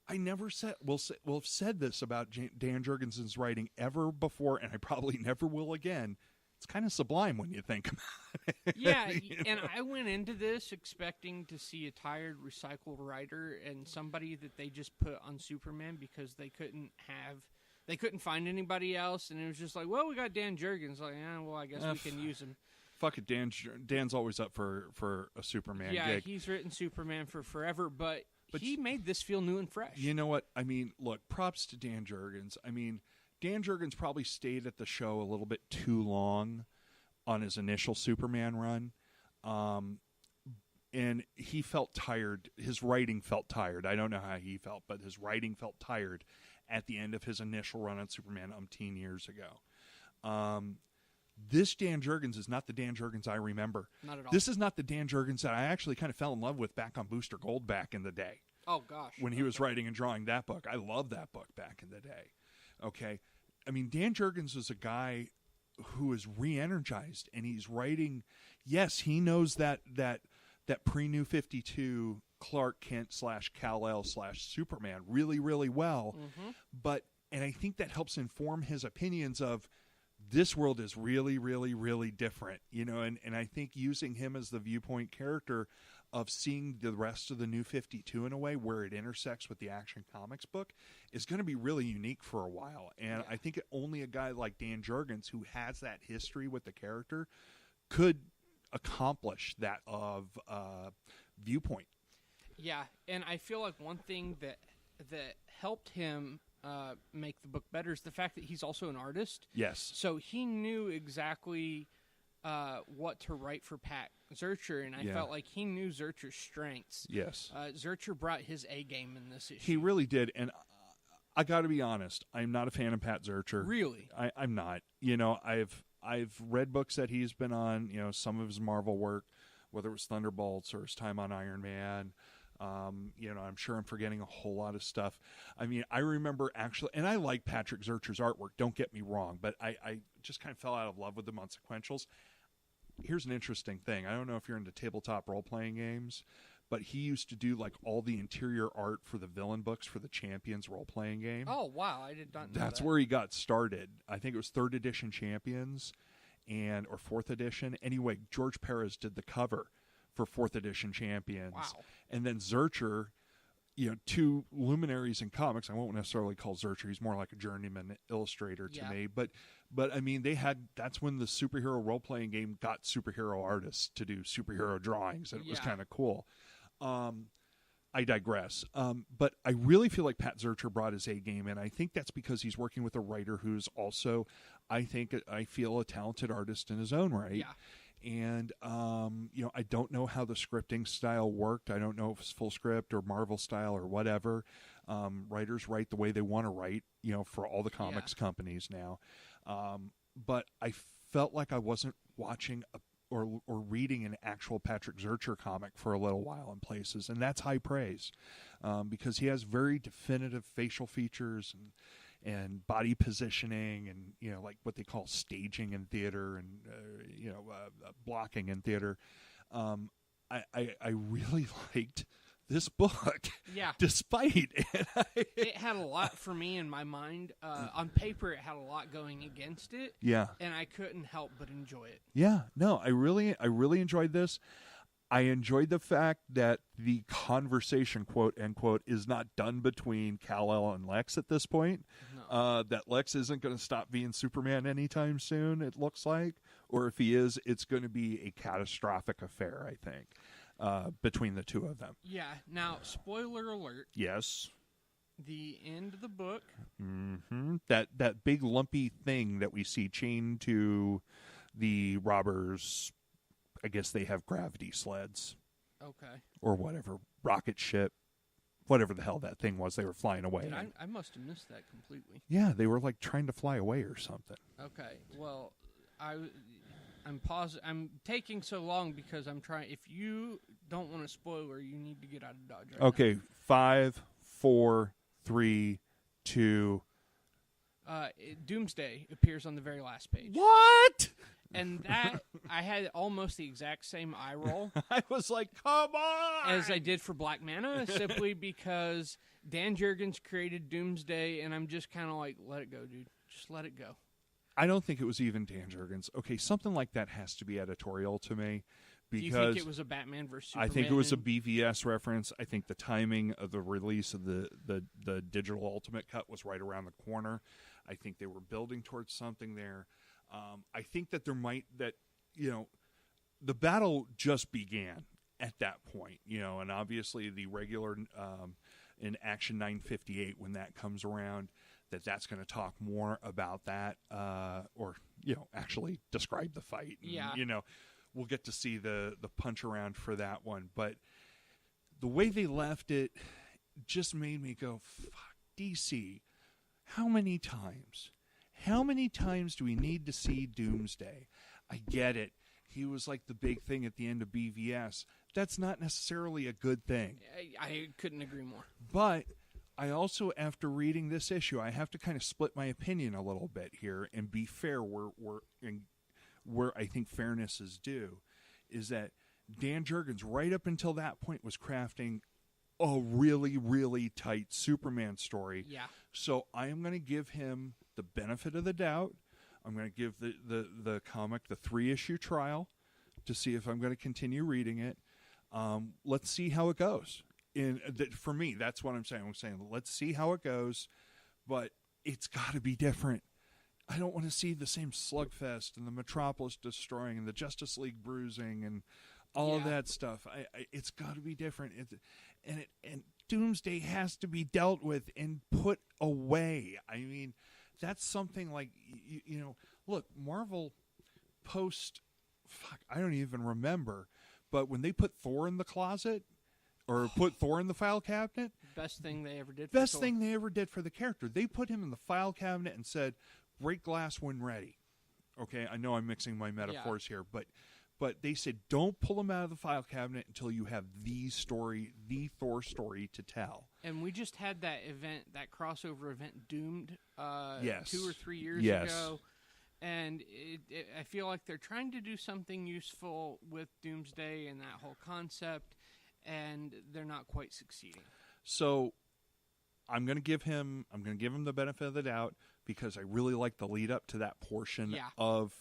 I never said... We'll have said this about Dan Jurgenson's writing ever before, and I probably never will again. It's kind of sublime when you think about it. Yeah, and I went into this expecting to see a tired, recycled writer and somebody that they just put on Superman because they couldn't find anybody else, and it was just like, well, we got Dan Jurgens. Like, well, I guess we can use him. Fuck it, Dan's always up for a Superman gig. Yeah, he's written Superman for forever, but he made this feel new and fresh. You know what? I mean, look, props to Dan Jurgens. I mean, Dan Jurgens probably stayed at the show a little bit too long on his initial Superman run. And he felt tired. His writing felt tired. I don't know how he felt, but his writing felt tired at the end of his initial run on Superman umpteen years ago. This Dan Jurgens is not the Dan Jurgens I remember. Not at all. This is not the Dan Jurgens that I actually kind of fell in love with back on Booster Gold back in the day. Oh, gosh. When he was writing and drawing that book. I loved that book back in the day. Okay. I mean, Dan Jurgens is a guy who is re-energized, and he's writing. Yes, he knows that pre-New 52 Clark Kent / Kal-El / Superman really, really well. Mm-hmm. And I think that helps inform his opinions of this world is really, really, really different, and I think using him as the viewpoint character of seeing the rest of the New 52 in a way where it intersects with the Action Comics book is going to be really unique for a while. And I think only a guy like Dan Jurgens, who has that history with the character, could accomplish that of viewpoint. Yeah, and I feel like one thing that helped him make the book better is the fact that he's also an artist. Yes. So he knew exactly what to write for Pat Zurcher, and I felt like he knew Zurcher's strengths. Yes. Zurcher brought his A game in this issue. He really did, and I got to be honest, I'm not a fan of Pat Zurcher. Really? I'm not. I've read books that he's been on, some of his Marvel work, whether it was Thunderbolts or his time on Iron Man. I'm sure I'm forgetting a whole lot of stuff. I mean, I remember actually, and I like Patrick Zurcher's artwork, don't get me wrong, but I just kind of fell out of love with him on Sequentials. Here's an interesting thing. I don't know if you're into tabletop role-playing games, but he used to do like all the interior art for the villain books for the Champions role-playing game. Oh, wow. I did not know That's that. where he got started. I think it was 3rd edition Champions or 4th edition. Anyway, George Perez did the cover for 4th edition Champions. Wow. And then Zurcher, two luminaries in comics. I won't necessarily call Zurcher. He's more like a journeyman illustrator to me. But I mean, that's when the superhero role-playing game got superhero artists to do superhero drawings, and it was kind of cool. I digress. But I really feel like Pat Zurcher brought his A game in. I think that's because he's working with a writer who's also, I feel, a talented artist in his own right. Yeah. And, I don't know how the scripting style worked. I don't know if it's full script or Marvel style or whatever. Writers write the way they want to write, for all the comics companies now. But I felt like I wasn't watching or reading an actual Patrick Zurcher comic for a little while in places. And that's high praise, because he has very definitive facial features, and and body positioning, and like what they call staging in theater, and blocking in theater. I really liked this book. Yeah. Despite it had a lot for me in my mind. On paper, it had a lot going against it. Yeah. And I couldn't help but enjoy it. Yeah. No, I really enjoyed this. I enjoyed the fact that the conversation, quote unquote, is not done between Kal-El and Lex at this point. No. That Lex isn't going to stop being Superman anytime soon, it looks like. Or if he is, it's going to be a catastrophic affair, I think, between the two of them. Yeah. Now, spoiler alert. Yes. The end of the book. Mm-hmm. That big lumpy thing that we see chained to the robbers', I guess they have gravity sleds. Okay. Or whatever. Rocket ship. Whatever the hell that thing was they were flying away. Dude, I must have missed that completely. Yeah, they were like trying to fly away or something. Okay. Well, I'm taking so long because I'm trying. If you don't want a spoiler, you need to get out of Dodge right okay, now. 5, 4, 3, 2. Doomsday appears on the very last page. What? And that, I had almost the exact same eye roll. I was like, come on! As I did for Black Mana, simply because Dan Jurgens created Doomsday, and I'm just kind of like, let it go, dude. Just let it go. I don't think it was even Dan Jurgens. Okay, something like that has to be editorial to me. Because do you think it was a Batman versus Superman? I think it was a BVS reference. I think the timing of the release of the digital Ultimate Cut was right around the corner. I think they were building towards something there. I think that the battle just began at that point, and obviously the regular in Action 958, when that comes around, that's going to talk more about that, or actually describe the fight. Yeah. And, we'll get to see the punch around for that one, but the way they left it just made me go, fuck, DC, how many times? How many times do we need to see Doomsday? I get it. He was like the big thing at the end of BVS. That's not necessarily a good thing. I couldn't agree more. But I also, after reading this issue, I have to kind of split my opinion a little bit here and be fair where I think fairness is due, is that Dan Jurgens, right up until that point, was crafting a really, really tight Superman story. Yeah. So I am going to give him the benefit of the doubt. I'm going to give the comic the 3-issue trial to see if I'm going to continue reading it. Let's see how it goes. For me, that's what I'm saying. I'm saying, let's see how it goes, but it's got to be different. I don't want to see the same slugfest and the Metropolis destroying and the Justice League bruising and all of that stuff. It's got to be different. And Doomsday has to be dealt with and put away. I mean, that's something like, look, Marvel I don't even remember, but when they put Thor in the closet or put Thor in the file cabinet, best thing they ever did for the character. They put him in the file cabinet and said, break glass when ready. Okay, I know I'm mixing my metaphors here, but they said, don't pull him out of the file cabinet until you have the Thor story to tell. And we just had that event, that crossover event, Doomed, yes. 2 or 3 years ago. And I feel like they're trying to do something useful with Doomsday and that whole concept, and they're not quite succeeding. So I'm going to give him the benefit of the doubt because I really like the lead up to that portion of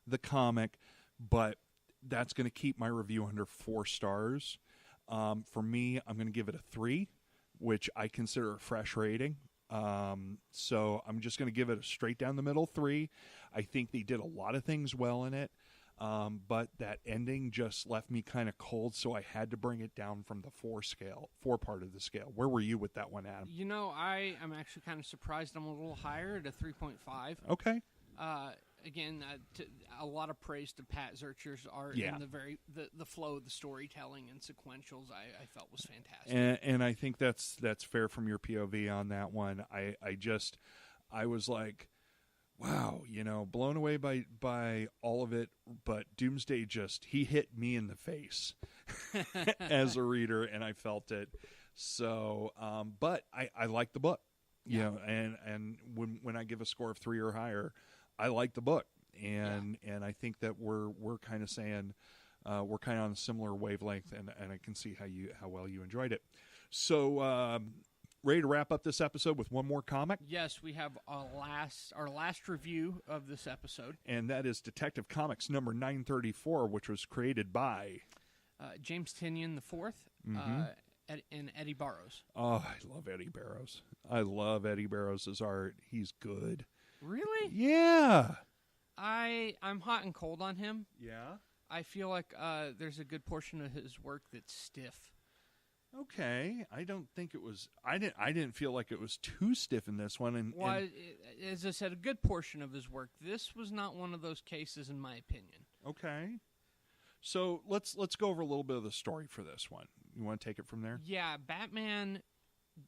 the comic, but that's going to keep my review under 4 stars. For me, I'm going to give it a 3, which I consider a fresh rating. So I'm just going to give it a straight down the middle 3. I think they did a lot of things well in it, but that ending just left me kind of cold, so I had to bring it down from the 4 part of the scale. Where were you with that one, Adam? I am actually kind of surprised I'm a little higher at a 3.5. Okay. Again, a lot of praise to Pat Zurcher's art and the flow of the storytelling and sequentials I felt was fantastic. And I think that's fair from your POV on that one. I was like, wow, blown away by all of it, but Doomsday he hit me in the face as a reader, and I felt it. So, but I like the book. You know, and when I give a score of 3 or higher, I like the book, and I think that we're kind of saying we're kind of on a similar wavelength, and I can see how well you enjoyed it. So, ready to wrap up this episode with one more comic? Yes, we have our last review of this episode, and that is Detective Comics number 934, which was created by James Tynion IV. And Eddie Barrows. Oh, I love Eddie Barrows. I love Eddie Barrows' art. He's good. Really? Yeah. I'm hot and cold on him. Yeah? I feel like there's a good portion of his work that's stiff. Okay. I don't think it was... I didn't feel like it was too stiff in this one. As I said, a good portion of his work. This was not one of those cases, in my opinion. Okay. So let's go over a little bit of the story for this one. You want to take it from there? Yeah, Batman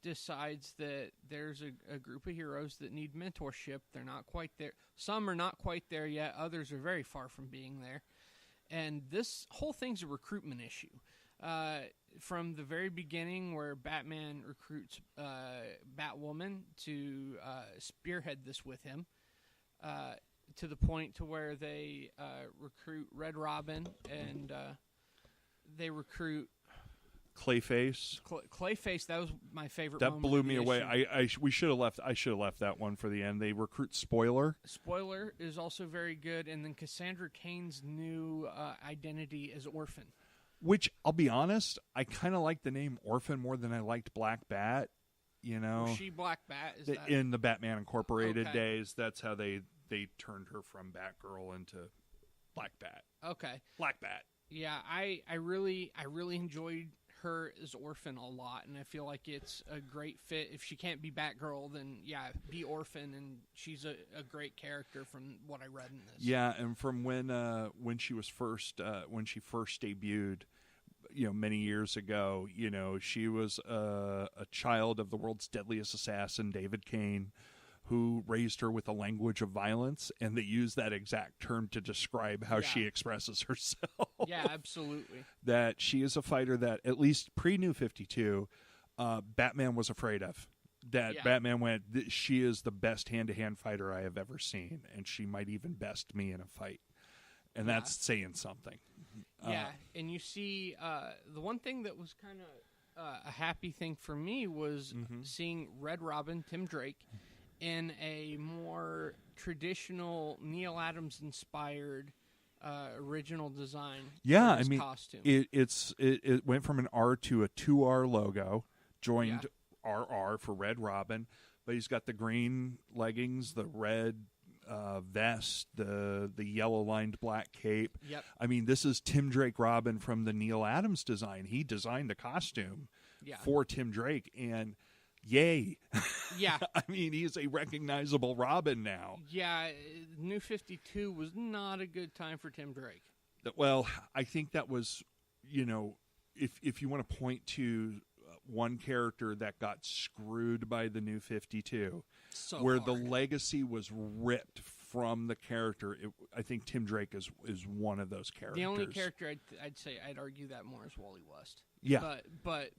decides that there's a group of heroes that need mentorship. They're not quite there. Some are not quite there yet. Others are very far from being there. And this whole thing's a recruitment issue. From the very beginning, where Batman recruits Batwoman to spearhead this with him, to the point to where they recruit Red Robin, and they recruit Clayface. Clayface. That was my favorite. That moment blew of the me away. issue. I should have left that one for the end. They recruit Spoiler. Spoiler is also very good, and then Cassandra Cain's new identity as Orphan. Which, I'll be honest, I kind of like the name Orphan more than I liked Black Bat. You know, Was she Black Bat? Is that... in the Batman Incorporated Okay. days, that's how they turned her from Batgirl into Black Bat. Okay. Black Bat. Yeah, I really enjoyed her as Orphan a lot, and I feel like it's a great fit. If she can't be Batgirl, then be Orphan, and she's a great character from what I read in this. Yeah, and from when she was first when she first debuted, you know, many years ago, you know, she was a child of the world's deadliest assassin, David Cain, who raised her with a language of violence, and they use that exact term to describe how she expresses herself. Yeah, absolutely. That she is a fighter that, at least pre-New 52, Batman was afraid of. That Batman went, she is the best hand-to-hand fighter I have ever seen, and she might even best me in a fight. And that's saying something. Yeah, and you see, the one thing that was kind of a happy thing for me was seeing Red Robin, Tim Drake, in a more traditional Neil Adams-inspired original design. Yeah, for his I mean, costume. It went from an R to a 2R logo, joined RR for Red Robin, but he's got the green leggings, the red vest, the yellow lined black cape. Yep. I mean, this is Tim Drake Robin from the Neil Adams design. He designed the costume for Tim Drake, and yay. Yeah. I mean, he's a recognizable Robin now. Yeah, New 52 was not a good time for Tim Drake. Well, I think that was, you know, if you want to point to one character that got screwed by the New 52, where the legacy was ripped from the character, I think Tim Drake is one of those characters. The only character I'd say I'd argue that more is Wally West. Yeah. But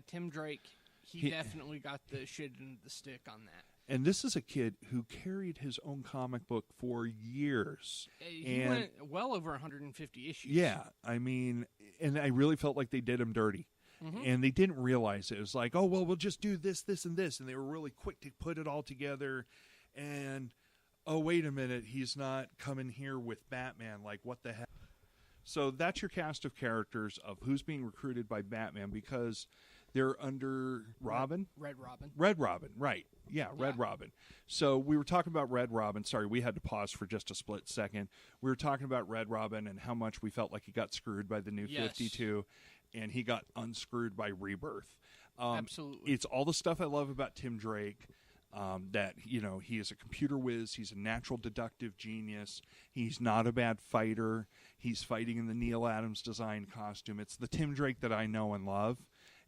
Tim Drake, he definitely got the shit into the stick on that. And this is a kid who carried his own comic book for years. He went well over 150 issues. Yeah, I mean, and I really felt like they did him dirty. And they didn't realize it. It was like, oh, well, we'll just do this, this, and this. And they were really quick to put it all together. And, oh, wait a minute, he's not coming here with Batman. Like, what the heck? So that's your cast of characters of who's being recruited by Batman, because they're under Robin? Red Robin. Red Robin, right. Yeah, Red Robin. So we were talking about Red Robin. Sorry, we had to pause for just a split second. We were talking about Red Robin and how much we felt like he got screwed by the New 52, and he got unscrewed by Rebirth. Absolutely. It's all the stuff I love about Tim Drake. That, you know, he is a computer whiz. He's a natural deductive genius. He's not a bad fighter. He's fighting in the Neil Adams design costume. It's the Tim Drake that I know and love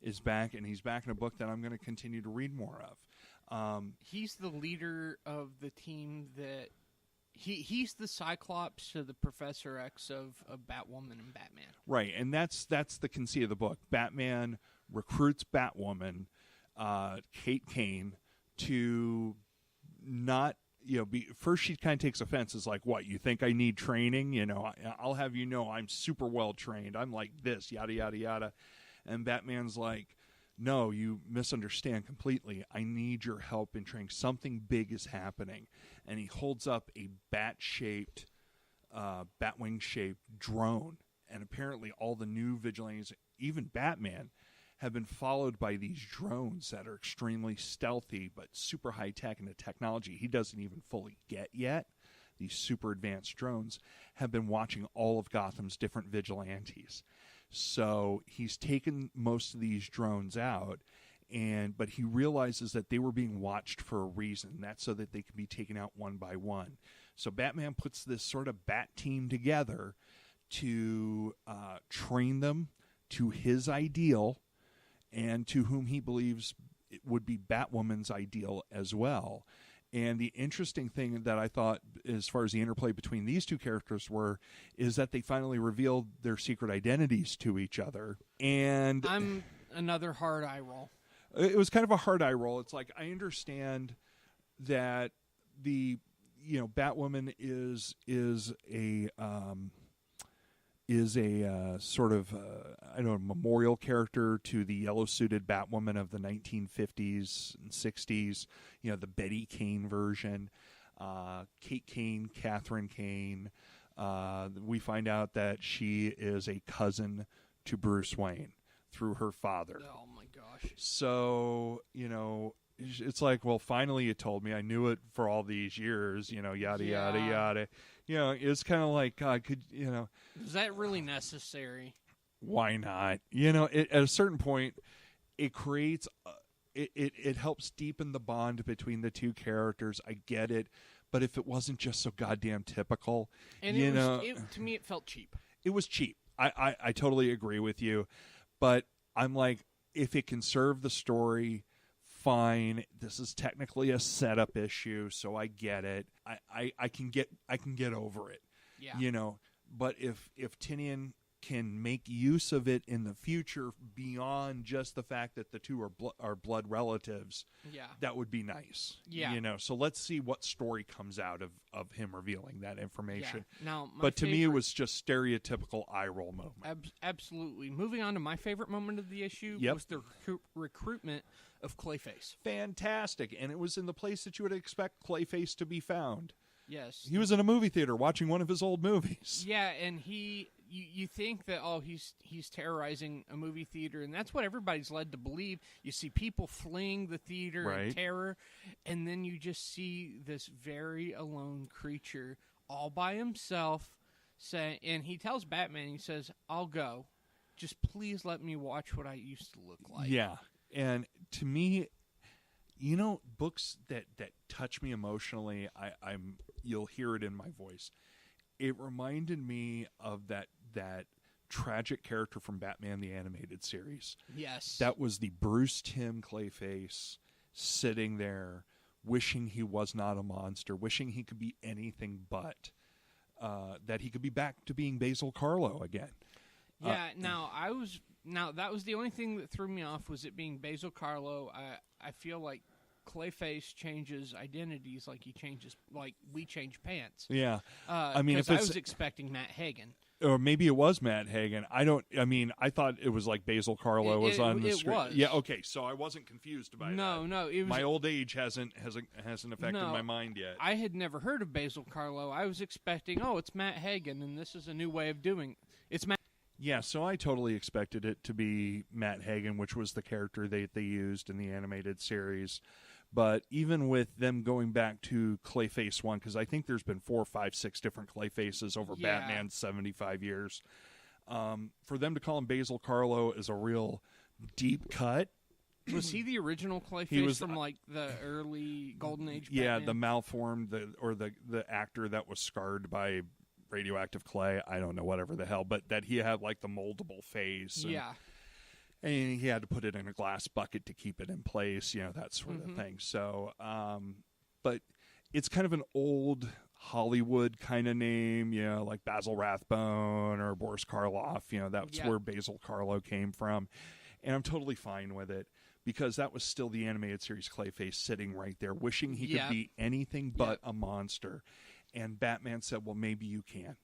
is back, and he's back in a book that I'm going to continue to read more of. He's the leader of the team that... He's the Cyclops to the Professor X of Batwoman and Batman. Right, and that's the conceit of the book. Batman recruits Batwoman, Kate Kane, to not, first she kind of takes offense. It's like, what, you think I need training? I'll have you know I'm super well trained. I'm like this, yada, yada, yada. And Batman's like, no, you misunderstand completely. I need your help in training. Something big is happening. And he holds up a bat-shaped, Batwing-shaped drone. And apparently all the new vigilantes, even Batman, have been followed by these drones that are extremely stealthy but super high-tech, and the technology he doesn't even fully get yet. These super advanced drones have been watching all of Gotham's different vigilantes. So he's taken most of these drones out, but he realizes that they were being watched for a reason. That's so that they can be taken out one by one. So Batman puts this sort of bat team together to train them to his ideal, and to whom he believes it would be Batwoman's ideal as well. And the interesting thing that I thought, as far as the interplay between these two characters is that they finally revealed their secret identities to each other. And I'm another hard eye roll. It was kind of a hard eye roll. It's like, I understand that the Batwoman is a sort of memorial character to the yellow-suited Batwoman of the 1950s and 60s, the Betty Kane version, Kate Kane, Catherine Kane. We find out that she is a cousin to Bruce Wayne through her father. Oh, my gosh. So, it's like, well, finally you told me. I knew it for all these years, yada, yada, yada. It's kind of like, God, is that really necessary? Why not? At a certain point, it creates, it helps deepen the bond between the two characters. I get it. But if it wasn't just so goddamn typical, and to me, it felt cheap. It was cheap. I totally agree with you. But I'm like, if it can serve the story, fine. This is technically a setup issue, so I get it. I can get over it. Yeah. But if Tinian can make use of it in the future beyond just the fact that the two are blood relatives, that would be nice. Yeah. So let's see what story comes out of him revealing that information. Yeah. Now, but to me, it was just stereotypical eye roll moment. Absolutely. Moving on to my favorite moment of the issue was the recruitment of Clayface. Fantastic. And it was in the place that you would expect Clayface to be found. Yes. He was in a movie theater watching one of his old movies. Yeah, and you think that, he's terrorizing a movie theater, and that's what everybody's led to believe. You see people fleeing the theater in terror, and then you just see this very alone creature all by himself, and he tells Batman, he says, I'll go. Just please let me watch what I used to look like. Yeah, and to me, books that touch me emotionally, you'll hear it in my voice. It reminded me of that tragic character from Batman the Animated Series. Yes. That was the Bruce Timm Clayface sitting there wishing he was not a monster, wishing he could be anything but, that he could be back to being Basil Karlo again. Yeah, now that was the only thing that threw me off, was it being Basil Karlo. I feel like Clayface changes identities like we change pants. Yeah. I was expecting Matt Hagen. Or maybe it was Matt Hagen. I thought it was like Basil Karlo was on the screen. Was. Yeah, okay, so I wasn't confused by that. No, it was, my old age hasn't affected my mind yet. I had never heard of Basil Karlo. I was expecting, it's Matt Hagen, and this is a new way of doing it. It's Matt. Yeah, so I totally expected it to be Matt Hagen, which was the character they used in the animated series. But even with them going back to Clayface 1, because I think there's been 4, 5, 6 different Clayfaces over Batman's 75 years, for them to call him Basil Karlo is a real deep cut. Was he the original Clayface from the early Golden Age Batman? Yeah, the malformed, the actor that was scarred by radioactive clay, I don't know, whatever the hell, but that he had the moldable face. And he had to put it in a glass bucket to keep it in place, that sort of thing. So, but it's kind of an old Hollywood kind of name, like Basil Rathbone or Boris Karloff, that's where Basil Karlo came from. And I'm totally fine with it. because that was still the animated series Clayface sitting right there, wishing he could Yep. be anything but a monster. And Batman said, well, maybe you can.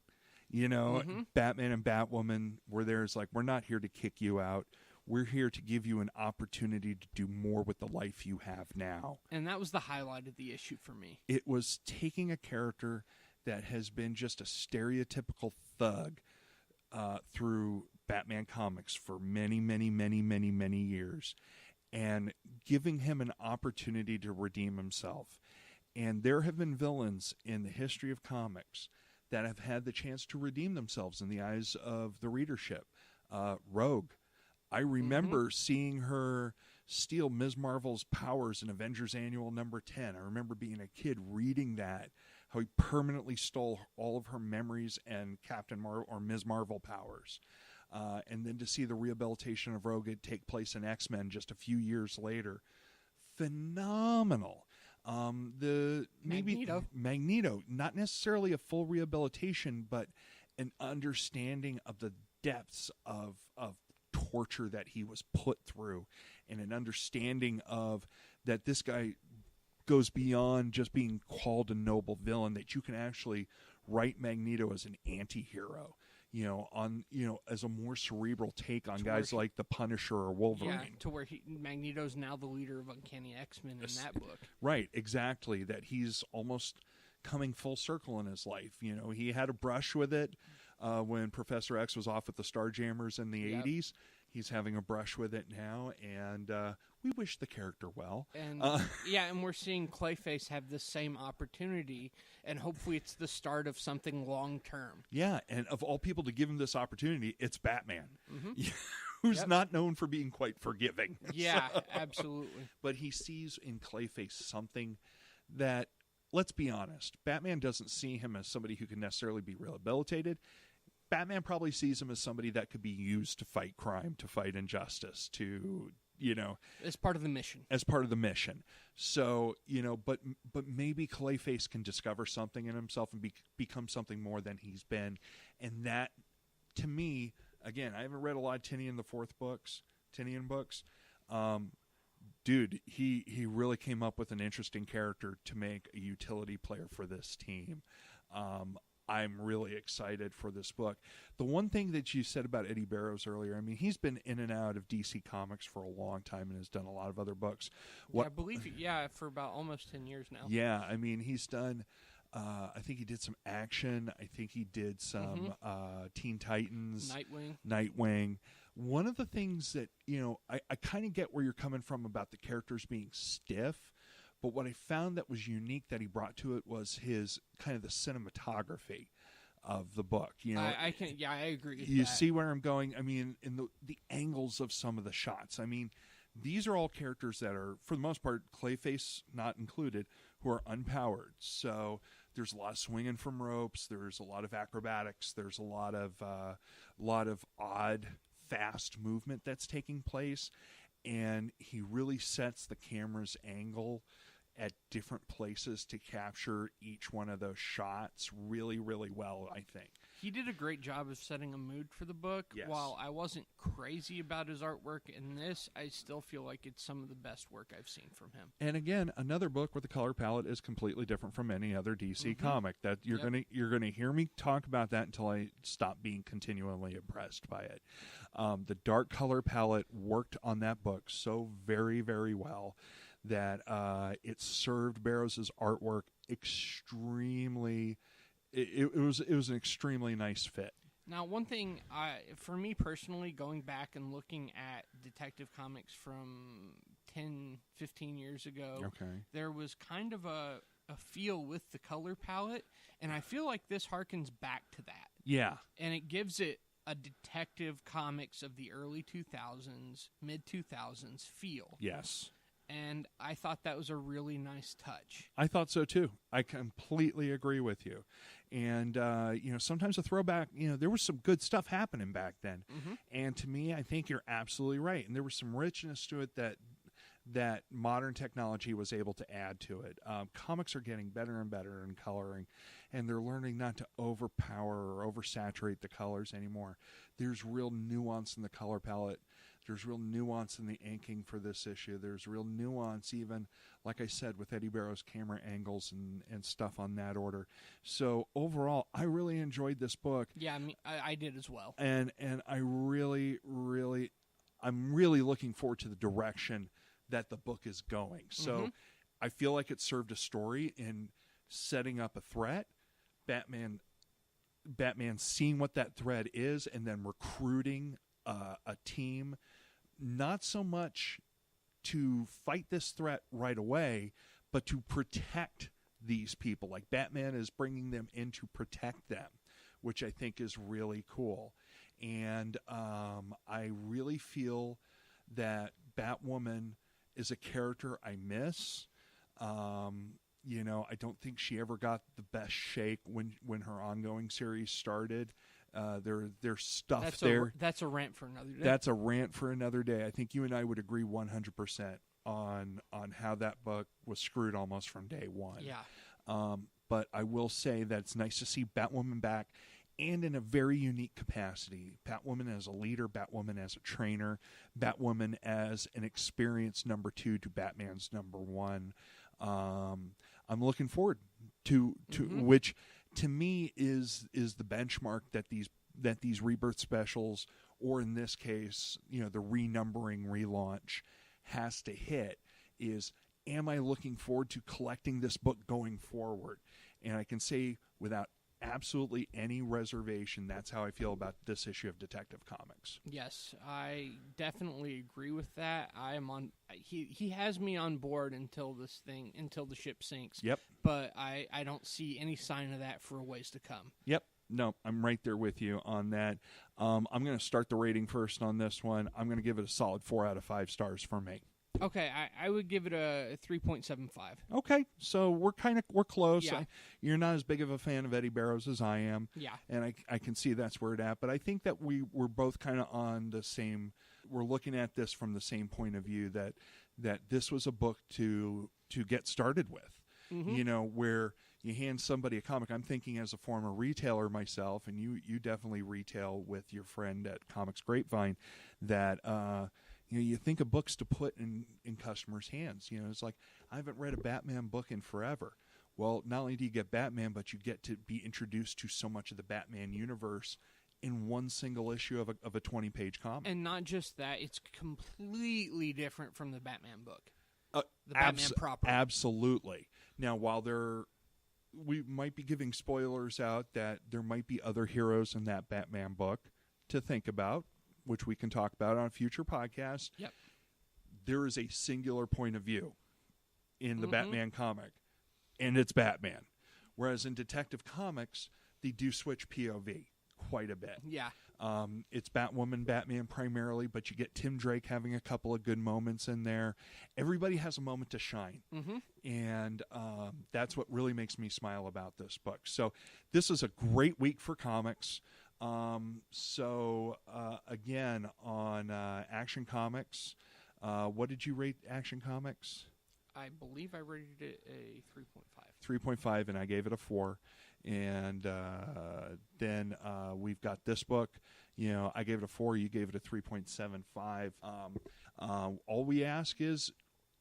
You know, Batman and Batwoman were there. It's like, we're not here to kick you out. We're here to give you an opportunity to do more with the life you have now. And that was the highlight of the issue for me. It was taking a character that has been just a stereotypical thug through Batman comics for many, many, many, many, many years, and giving him an opportunity to redeem himself. And there have been villains in the history of comics that have had the chance to redeem themselves in the eyes of the readership. Rogue. I remember seeing her steal Ms. Marvel's powers in Avengers Annual number 10. I remember being a kid reading that, how he permanently stole all of her memories and Captain Marvel or Ms. Marvel powers. And then to see the rehabilitation of Rogue take place in X-Men just a few years later. Phenomenal. Magneto, not necessarily a full rehabilitation, but an understanding of the depths of torture that he was put through, and an understanding of that this guy goes beyond just being called a noble villain, that you can actually write Magneto as an anti-hero, as a more cerebral take on guys like the Punisher or Wolverine. Yeah, to where Magneto's now the leader of Uncanny X-Men in that book. Right, exactly. That he's almost coming full circle in his life. He had a brush with it when Professor X was off with the Starjammers in the 80s. He's having a brush with it now, and we wish the character well. And and we're seeing Clayface have the same opportunity, and hopefully it's the start of something long-term. Yeah, and of all people to give him this opportunity, it's Batman, who's not known for being quite forgiving. Yeah, absolutely. But he sees in Clayface something that, let's be honest, Batman doesn't see him as somebody who can necessarily be rehabilitated. Batman probably sees him as somebody that could be used to fight crime, to fight injustice, to, as part of the mission. So, but maybe Clayface can discover something in himself and become something more than he's been. And that, to me, again, I haven't read a lot of Tinian books. Dude, he really came up with an interesting character to make a utility player for this team. I'm really excited for this book. The one thing that you said about Eddie Barrows earlier, I mean, he's been in and out of DC Comics for a long time and has done a lot of other books. I believe, for about almost 10 years now. Yeah, I mean, he's done, I think he did some action. I think he did some Teen Titans. Nightwing. One of the things that, I kind of get where you're coming from about the characters being stiff. But what I found that was unique that he brought to it was his kind of the cinematography of the book. I agree with you that. See where I'm going? I mean, in the angles of some of the shots. I mean, these are all characters that are, for the most part, Clayface not included, who are unpowered. So there's a lot of swinging from ropes. There's a lot of acrobatics. There's a lot of odd, fast movement that's taking place. And he really sets the camera's angle at different places to capture each one of those shots really, really well, I think. He did a great job of setting a mood for the book. Yes. While I wasn't crazy about his artwork in this, I still feel like it's some of the best work I've seen from him. And again, another book where the color palette is completely different from any other DC comic. That you're gonna hear me talk about that until I stop being continually impressed by it. The dark color palette worked on that book so very, very well that it served Barrows' artwork extremely. It was an extremely nice fit. Now, one thing, for me personally, going back and looking at Detective Comics from 10, 15 years ago, there was kind of a feel with the color palette, and I feel like this harkens back to that. Yeah. And it gives it a Detective Comics of the early 2000s, mid-2000s feel. Yes. And I thought that was a really nice touch. I thought so, too. I completely agree with you. And, sometimes a throwback, there was some good stuff happening back then. And to me, I think you're absolutely right. And there was some richness to it that modern technology was able to add to it. Comics are getting better and better in coloring, and they're learning not to overpower or oversaturate the colors anymore. There's real nuance in the color palette. There's real nuance in the inking for this issue. There's real nuance even, like I said, with Eddie Barrow's camera angles and stuff on that order. So overall, I really enjoyed this book. Yeah, I did as well. And I'm really looking forward to the direction that the book is going. So I feel like it served a story in setting up a threat. Batman seeing what that threat is and then recruiting a team, not so much to fight this threat right away, but to protect these people. Like Batman is bringing them in to protect them, which I think is really cool. And I really feel that Batwoman is a character I miss. I don't think she ever got the best shake when her ongoing series started. There's stuff there. That's a rant for another day. That's a rant for another day. I think you and I would agree 100% on how that book was screwed almost from day one. Yeah. But I will say that it's nice to see Batwoman back, and in a very unique capacity. Batwoman as a leader, Batwoman as a trainer, Batwoman as an experienced number 2 to Batman's number 1. I'm looking forward to which to me is the benchmark that these Rebirth specials, or in this case, the renumbering relaunch, has to hit. Is, am I looking forward to collecting this book going forward? And I can say without absolutely any reservation, that's how I feel about this issue of Detective Comics. Yes, I definitely agree with that. I am on. He has me on board until the ship sinks. Yep. But I don't see any sign of that for a ways to come. Yep. No, I'm right there with you on that. I'm going to start the rating first on this one. I'm going to give it a solid 4 out of 5 stars for me. Okay, I would give it a 3.75. Okay, so we're close. Yeah. You're not as big of a fan of Eddie Barrows as I am. Yeah. And I can see that's where it's at. But I think that we're both kind of on the same. We're looking at this from the same point of view, that this was a book to get started with. Where you hand somebody a comic. I'm thinking as a former retailer myself, and you definitely retail with your friend at Comics Grapevine, that you think of books to put in customers' hands. It's like, I haven't read a Batman book in forever. Well, not only do you get Batman, but you get to be introduced to so much of the Batman universe in one single issue of a 20-page comic. And not just that, it's completely different from the Batman book. The Batman proper. Absolutely. Now, while we might be giving spoilers out that there might be other heroes in that Batman book to think about, which we can talk about on a future podcast. Yep. There is a singular point of view in the Batman comic, and it's Batman. Whereas in Detective Comics, they do switch POV quite a bit. Yeah. It's Batwoman, Batman primarily, but you get Tim Drake having a couple of good moments in there. Everybody has a moment to shine. And that's what really makes me smile about this book. So this is a great week for comics. Again, on Action Comics, what did you rate Action Comics? I believe I rated it a 3.5. 3.5, and I gave it a 4. And then we've got this book. I gave it a 4. You gave it a 3.75. All we ask is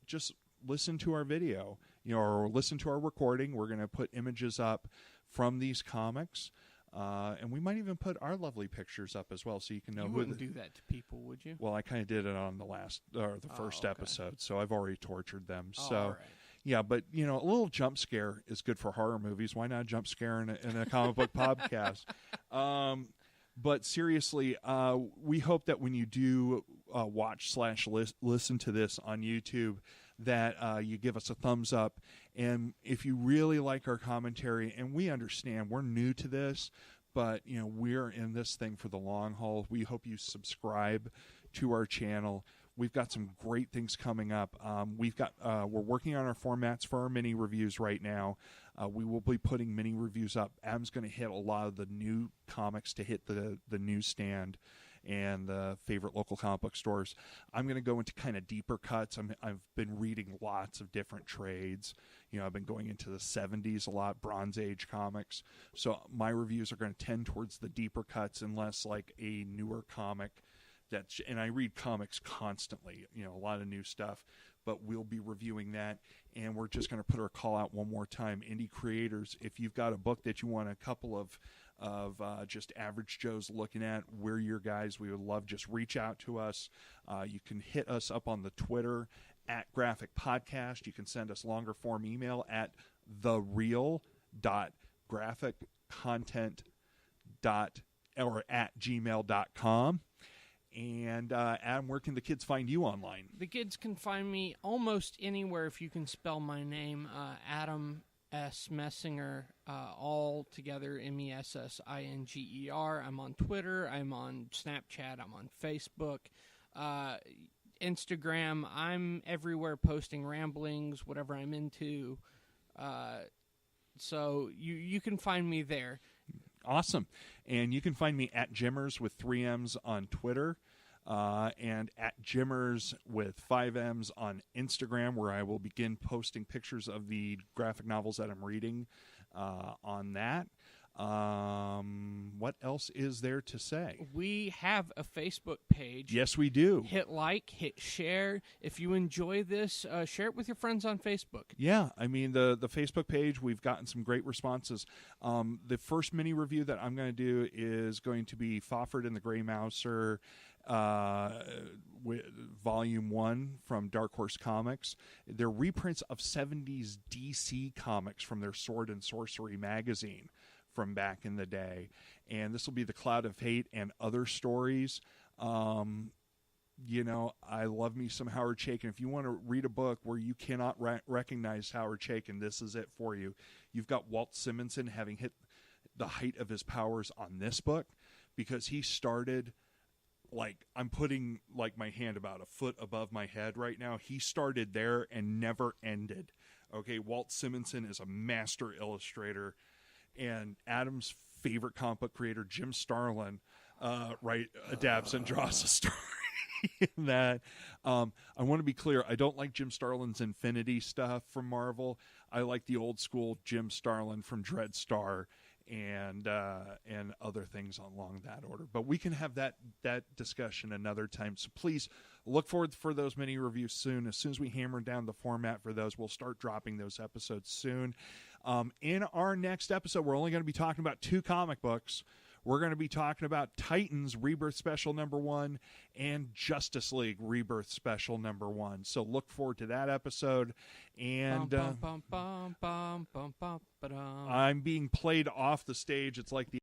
just listen to our video, or listen to our recording. We're going to put images up from these comics. And we might even put our lovely pictures up as well, so you can know. You wouldn't do that to people, would you? Well, I kind of did it on the first episode, so I've already tortured them. So, all right. Yeah, but a little jump scare is good for horror movies. Why not jump scare in a comic book podcast? But seriously, we hope that when you do watch/listen to this on YouTube, that you give us a thumbs up. And if you really like our commentary, and we understand we're new to this, but we're in this thing for the long haul. We hope you subscribe to our channel. We've got some great things coming up. We're working on our formats for our mini reviews right now. We will be putting mini reviews up. Adam's going to hit a lot of the new comics to hit the newsstand, and the favorite local comic book stores. I'm going to go into kind of deeper cuts. I've been reading lots of different trades. I've been going into the 70s a lot, Bronze Age comics. So my reviews are going to tend towards the deeper cuts, unless like a newer comic and I read comics constantly, a lot of new stuff, but we'll be reviewing that. And we're just going to put our call out one more time. Indie creators, if you've got a book that you want a couple of just average Joes looking at, we're your guys. We would love, just reach out to us. You can hit us up on the Twitter at Graphic Podcast. You can send us longer form email at thereal.graphiccontent.or@gmail.com. And Adam, where can the kids find you online? The kids can find me almost anywhere if you can spell my name, Adam S. Messinger, all together, Messinger. I'm on Twitter, I'm on Snapchat, I'm on Facebook, Instagram. I'm everywhere posting ramblings, whatever I'm into. So you can find me there. Awesome. And you can find me at Jimmers with 3 M's on Twitter, and at Jimmers with 5 M's on Instagram, where I will begin posting pictures of the graphic novels that I'm reading on that. What else is there to say? We have a Facebook page. Yes, we do. Hit like, hit share. If you enjoy this, share it with your friends on Facebook. Yeah, I mean, the Facebook page, we've gotten some great responses. The first mini review that I'm going to do is going to be Fafhrd and the Grey Mouser, Volume 1 from Dark Horse Comics. They're reprints of 70s DC comics from their Sword and Sorcery magazine from back in the day. And this will be The Cloud of Hate and Other Stories. I love me some Howard Chaykin. If you want to read a book where you cannot recognize Howard Chaykin, this is it for you. You've got Walt Simonson having hit the height of his powers on this book, because he started, I'm putting my hand about a foot above my head right now. He started there and never ended. Okay, Walt Simonson is a master illustrator. And Adam's favorite comic book creator, Jim Starlin, adapts and draws a story in that. I want to be clear, I don't like Jim Starlin's Infinity stuff from Marvel. I like the old school Jim Starlin from Dreadstar and other things along that order. But we can have that discussion another time. So please look forward for those mini reviews soon. As soon as we hammer down the format for those, we'll start dropping those episodes soon. In our next episode, we're only going to be talking about 2 comic books. We're going to be talking about Titans Rebirth Special number 1 and Justice League Rebirth Special number 1. So look forward to that episode. And I'm being played off the stage. It's like the